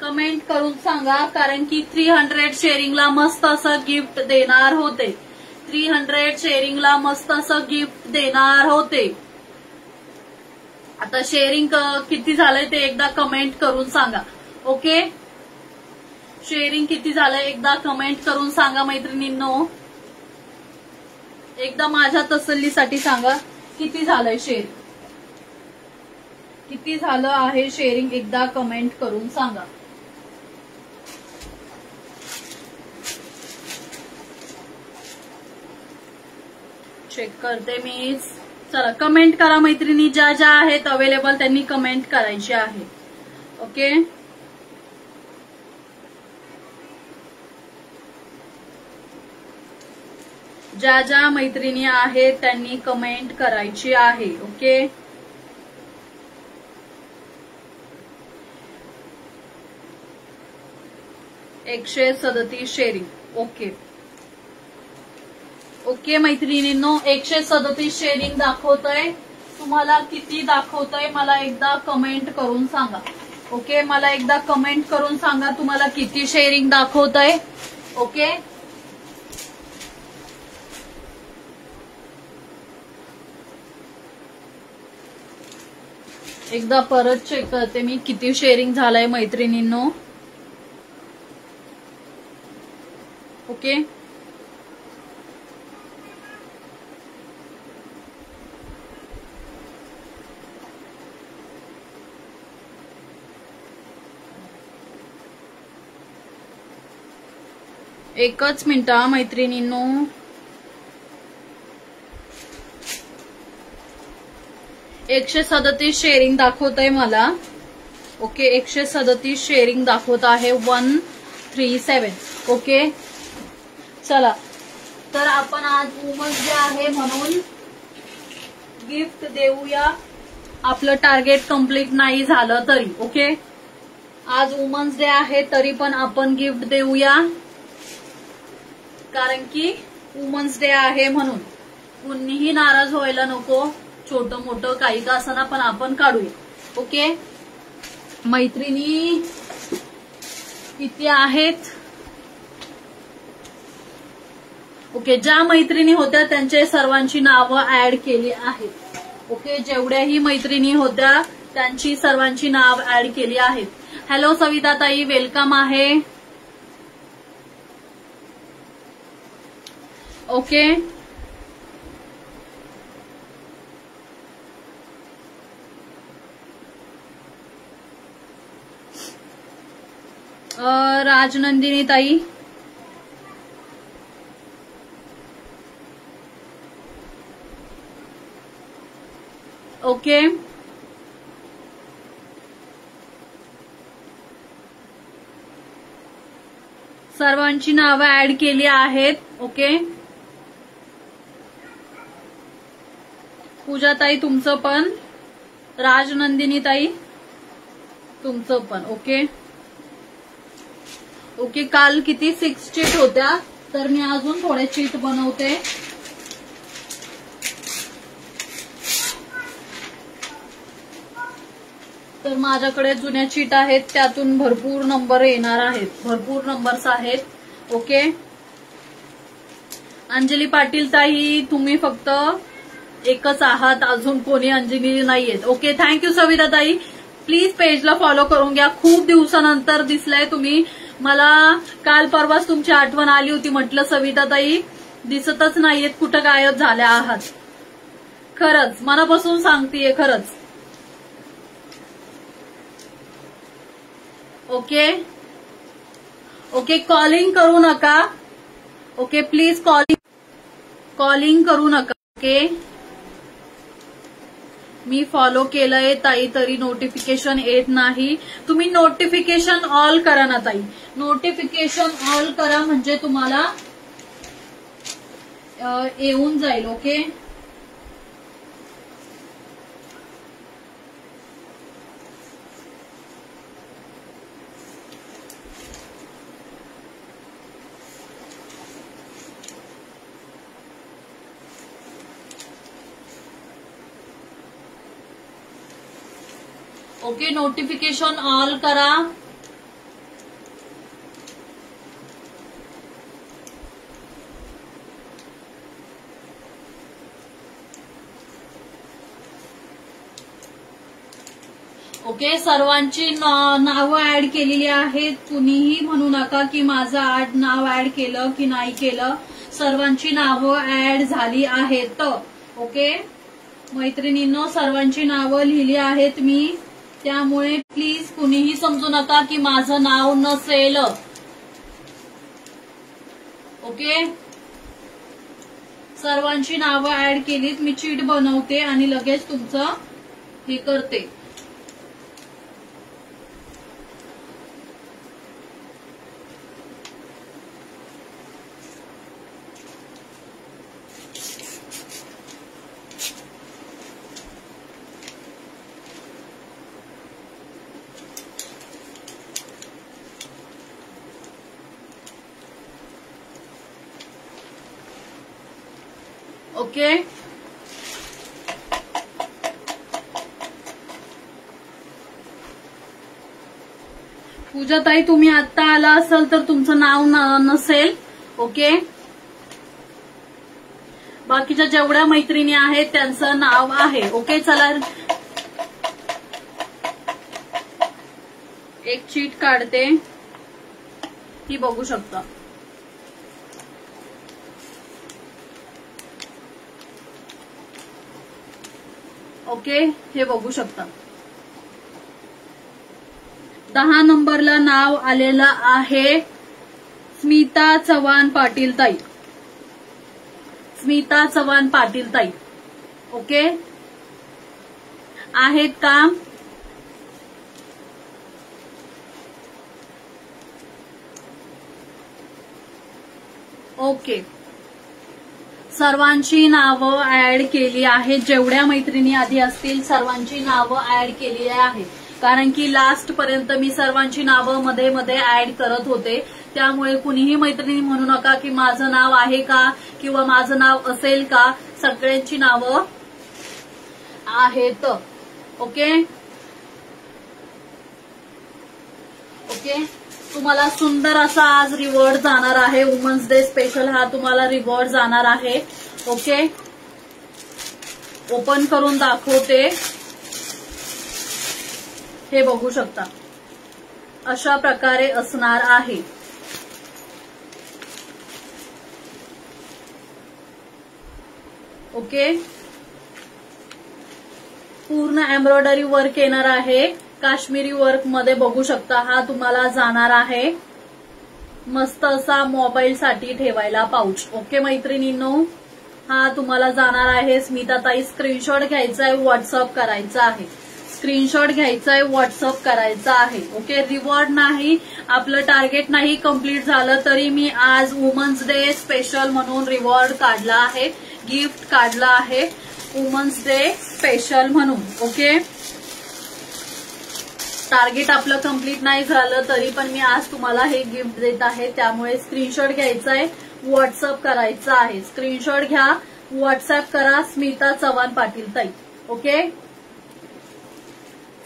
कमेंट करून सांगा. कारण की 300 शेअरिंगला मस्त असं गिफ्ट देणार होते. 300 शेअरिंगला मस्त असं गिफ्ट देणार होते. आता शेअरिंग किती झालंय ते एकदा कमेंट करून सांगा. ओके, शेअरिंग किती झालंय एकदा कमेंट करून सांगा मैत्रिणींनो. एकदा माझ्या तसल्लीसाठी सांगा किती झालंय शेअरिंग, किती झालं आहे शेअरिंग, एकदा कमेंट करून सांगा. चेक करते मी. चला, कमेंट करा मैत्रिणी, ज्या ज्या आहेत अवेलेबल त्यांनी कमेंट करायची आहे. ओके, ज्या ज्या मैत्रिणी आहेत त्यांनी कमेंट करायची आहे. ओके, एकशे 137 शेअरिंग. ओके ओके मैत्रिणींनो, 137 शेअरिंग दाखवतंय. तुम्हाला किती दाखवतंय मला एकदा कमेंट करून सांगा. ओके, मला एकदा कमेंट करून सांगा तुम्हाला किती शेअरिंग दाखवतंय. ओके, एकदा परत चेक करते मी किती शेअरिंग झालंय मैत्रिणींनो. ओके, एकच मिनिट मैत्रिणींनो. एकशे 137 शेअरिंग दाखवतंय मला. ओके, 137 शेअरिंग दाखवत आहे. 137. ओके, चला, तर आपण आज वुमन्स डे आहे म्हणून गिफ्ट देऊया. आपलं टार्गेट कंप्लीट नाही झालं तरी. ओके, आज वुमन्स डे आहे तरी पण आपण गिफ्ट देऊया, कारण की वुमन्स डे आहे म्हणून. कुणीही नाराज व्हायला नको, छोटं मोठं काही का असना पण आपण काढूया. ओके, मैत्रिणी किती आहेत. ओके, ज्या मैत्रिणी होत्या त्यांचे सर्वांची नावं ऍड केली आहेत. ओके, जेवढ्याही मैत्रिणी होत्या त्यांची सर्वांची नाव ऍड केली आहेत. हॅलो सविता ताई, वेलकम आहे. ओके, राजनंदिनी ताई, ओके, सर्वांची नावं ऍड केली आहेत. ओके, पूजाताई तुमचं पण राजनंदिनी ताई तुमचं पण. Okay okay. काल किती 6 चीट होत्या, तर मी अजून थोडे चीट बनवते. तर माझ्याकडे जुन्या चीट आहेत, त्यातून भरपूर नंबर येणार आहेत, भरपूर नंबर्स आहेत. ओके. अंजली पाटील ताई तुम्ही फक्त एकच आहात, अजून कोणी अंजली नाहीयेत. ओके. थँक्यू सविता ताई. प्लीज पेजला फॉलो करून घ्या. खूप दिवसानंतर दिसलाय तुम्ही. मला काल परवाच तुमची आठवण आली होती. म्हटलं सविता ताई दिसतच नाहीयेत, कुठं गायब झाल्या आहात. खरंच मनापासून सांगतेय, खरंच. Okay okay. कॉलिंग करू नका. ओके प्लीज कॉलिंग करू नका. ओके. मी फॉलो केलंय ताई, तरी नोटिफिकेशन येत नाही. तुम्ही नोटिफिकेशन ऑल करा ना ताई. नोटिफिकेशन ऑल करा म्हणजे तुम्हाला येऊन जाईल. ओके. ओके. नोटिफिकेशन ऑल करा. ओके. सर्वांची नावं ऍड केलेली आहेत. कुणीही म्हणू नका की माझं नाव ऍड केलं की नाही केलं. सर्वांची नावं ऍड झाली आहेत. ओके मैत्रिणींनो, सर्वांची नावं लिहिली आहेत मी. त्यामुळे प्लीज कुणीही समजू नका की माझं नाव नसेल. ओके. सर्वांची नावं ऍड केलीत. मी चीट बनवते आणि लगेच तुमचं हे करते. ओके. पूजा ताई तुम्ही आता आला असाल तर तुमचं नाव नसेल. ओके. बाकीच्या जेवढ्या मैत्रिणी आहेत त्यांचं नाव आहे. ओके. चला एक चीट काढते, ती बघू शकता. ओके. हे बघू शकता. 10 नंबरला नाव आलेलं आहे स्मिता चव्हाण पाटील ताई. स्मिता चव्हाण पाटील ताई. ओके. आहेत का? ओके. सर्वांची नावं ऍड केली आहेत. जेवढ्या मैत्रिणी आधी असतील सर्वांची नावं ऍड केली आहेत. कारण की लास्ट पर्यंत मी सर्वांची नावं मध्ये मध्ये ऍड करत होते. त्यामुळे कुणीही मैत्रिणी म्हणू नका की माझं नाव आहे का किंवा माझं नाव असेल का. सगळ्यांची नावं आहेत. Okay okay. तुम्हाला सुंदर असा आज रिवॉर्ड जाणार आहे. वुमन्स डे स्पेशल हा तुम्हाला रिवॉर्ड जाणार आहे. ओके. ओपन करून दाखवते. हे बघू शकता. अशा प्रकारे असणार आहे. ओके. पूर्ण एम्ब्रॉयडरी वर्क येणार आहे. काश्मीरी वर्क मध्ये बघू शकता. हा तुम्हाला जाणार आहे मस्त असा मोबाईल साठी ठेवायला पाऊच. ओके मैत्रिणींनो, हा तुम्हाला जाणार आहे. स्मिता ताई स्क्रीनशॉट घ्यायचा आहे, व्हॉट्सअप करायचा आहे. स्क्रीनशॉट घ्यायचा आहे, व्हॉट्सअप करायचा आहे. ओके. रिवॉर्ड नाही, आपलं टार्गेट नाही कम्प्लीट झालं तरी मी आज वुमन्स डे स्पेशल म्हणून रिवॉर्ड काढला आहे, गिफ्ट काढला आहे वुमन्स डे स्पेशल म्हणून. ओके. टार्गेट आपलं कंप्लीट नाही झालं तरी पण मी आज तुम्हाला हे गिफ्ट देत आहे. त्यामुळे स्क्रीनशॉट घ्यायचा आहे, व्हॉट्सअप करायचा आहे. स्क्रीनशॉट घ्या, व्हॉट्सअप करा स्मिता चव्हाण पाटील ताई. ओके,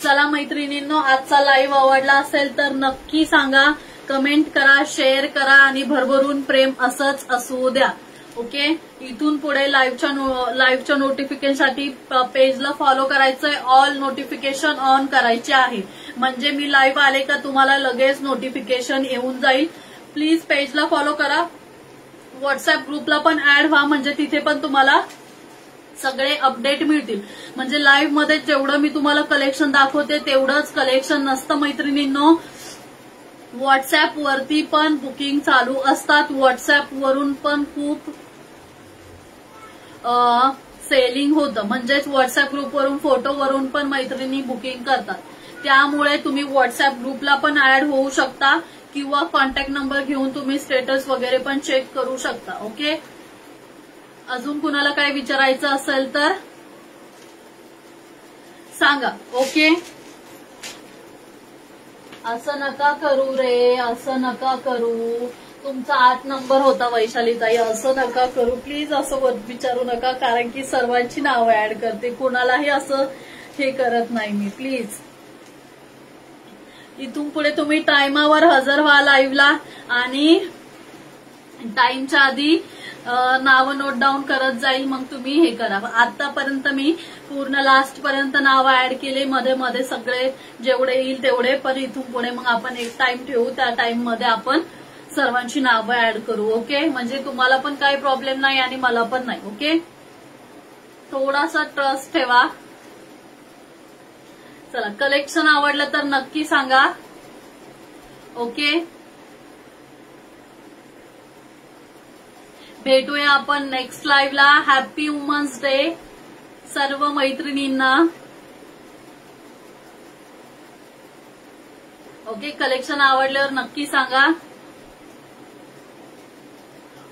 चला मैत्रिणींनो, आजचा लाईव्ह आवडला असेल तर नक्की सांगा, कमेंट करा, शेअर करा आणि भरभरून प्रेम असंच असू द्या. ओके, इथून पुढे लाईव्हच्या नोटिफिकेशनसाठी पेजला फॉलो करायचंय, ऑल नोटिफिकेशन ऑन करायचे आहे. म्हणजे मी लाईव्ह आले का तुम्हाला लगेच नोटिफिकेशन येऊन जाईल. प्लीज पेजला फॉलो करा, व्हॉट्सअप ग्रुपला पण ऍड व्हा, म्हणजे तिथे पण तुम्हाला सगळे अपडेट मिळतील. म्हणजे लाईव्ह मध्ये जेवढं मी तुम्हाला कलेक्शन दाखवते तेवढंच कलेक्शन नसतं मैत्रिणींनो. व्हॉट्सअप वरती पण बुकिंग चालू असतात, व्हॉट्सअप वरून पण खूप सेलिंग होतं. म्हणजेच व्हॉट्सअप ग्रुपवरून फोटोवरून पण मैत्रिणी बुकिंग करतात. त्यामुळे तुम्ही व्हॉट्सअप ग्रुपला पण ऍड होऊ शकता किंवा कॉन्टॅक्ट नंबर घेऊन तुम्ही स्टेटस वगैरे पण चेक करू शकता. ओके, अजून कुणाला काय विचारायचं असेल तर सांगा. ओके, असं नका करू रे, असं नका करू. तुमचा 8 नंबर होता वैशालीताई, असं नका करू प्लीज. असं विचारू नका, कारण की सर्वांची नावं ऍड करते, कोणालाही असं हे करत नाही मी. प्लीज इथून पुढे तुम्ही टाइमावर हजर व्हा लाईव्हला आणि टाइमच्या आधी नावं नोट डाऊन करत जाईल, मग तुम्ही हे करा. आतापर्यंत मी पूर्ण लास्ट पर्यंत नावं ऍड केले, मध्ये मध्ये सगळे जेवढे येईल तेवढे. पण इथून पुढे मग आपण एक टाइम ठेवू, त्या टाइम मध्ये आपण सर्वांची नावं ऍड करू. ओके, म्हणजे तुम्हाला पण काही प्रॉब्लेम नाही आणि मला पण नाही. ओके, थोडासा ट्रस्ट ठेवा. चला, कलेक्शन आवडलं तर नक्की सांगा. ओके, भेटूया आपण नेक्स्ट लाईव्हला. हॅपी वुमन्स डे सर्व मैत्रिणींना. ओके, कलेक्शन आवडल्यावर नक्की सांगा.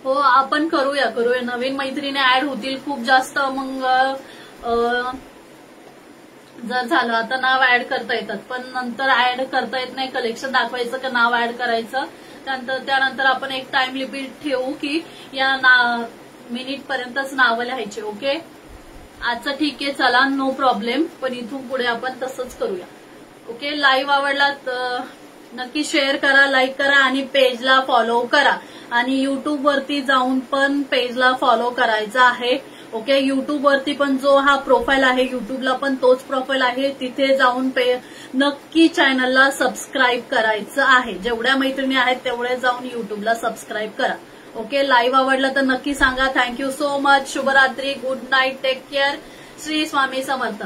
हो, आपण करूया. नवीन मैत्रिणी ऍड होतील खूप जास्त. मग जर झालं, आता नाव ऍड करता येतात पण नंतर ऍड करता येत नाही. कलेक्शन दाखवायचं का नाव ऍड करायचं, त्यानंतर आपण एक टाइम लिमिट ठेवू की या मिनिट पर्यंतच नावं लिहायचे. ओके, आजचं ठीक आहे, चला, नो प्रॉब्लेम. पण इथून पुढे आपण तसंच करूया. ओके, लाईव्ह आवडला तर नक्की शेअर करा, लाईक करा आणि पेजला फॉलो करा. आणि युट्यूब वरती जाऊन पण पेजला फॉलो करायचा आहे. ओके, युट्यूब वरती पण जो हा प्रोफाईल आहे, युट्यूबला पण तोच प्रोफाईल आहे, तिथे जाऊन नक्की चॅनलला सबस्क्राईब करायचं आहे. जेवढ्या मैत्रिणी आहेत तेवढे जाऊन युट्यूबला सबस्क्राईब करा. ओके, लाईव्ह आवडलं तर नक्की सांगा. Thank you so much. शुभरात्री, good night, take care. Shri Swami समर्थ.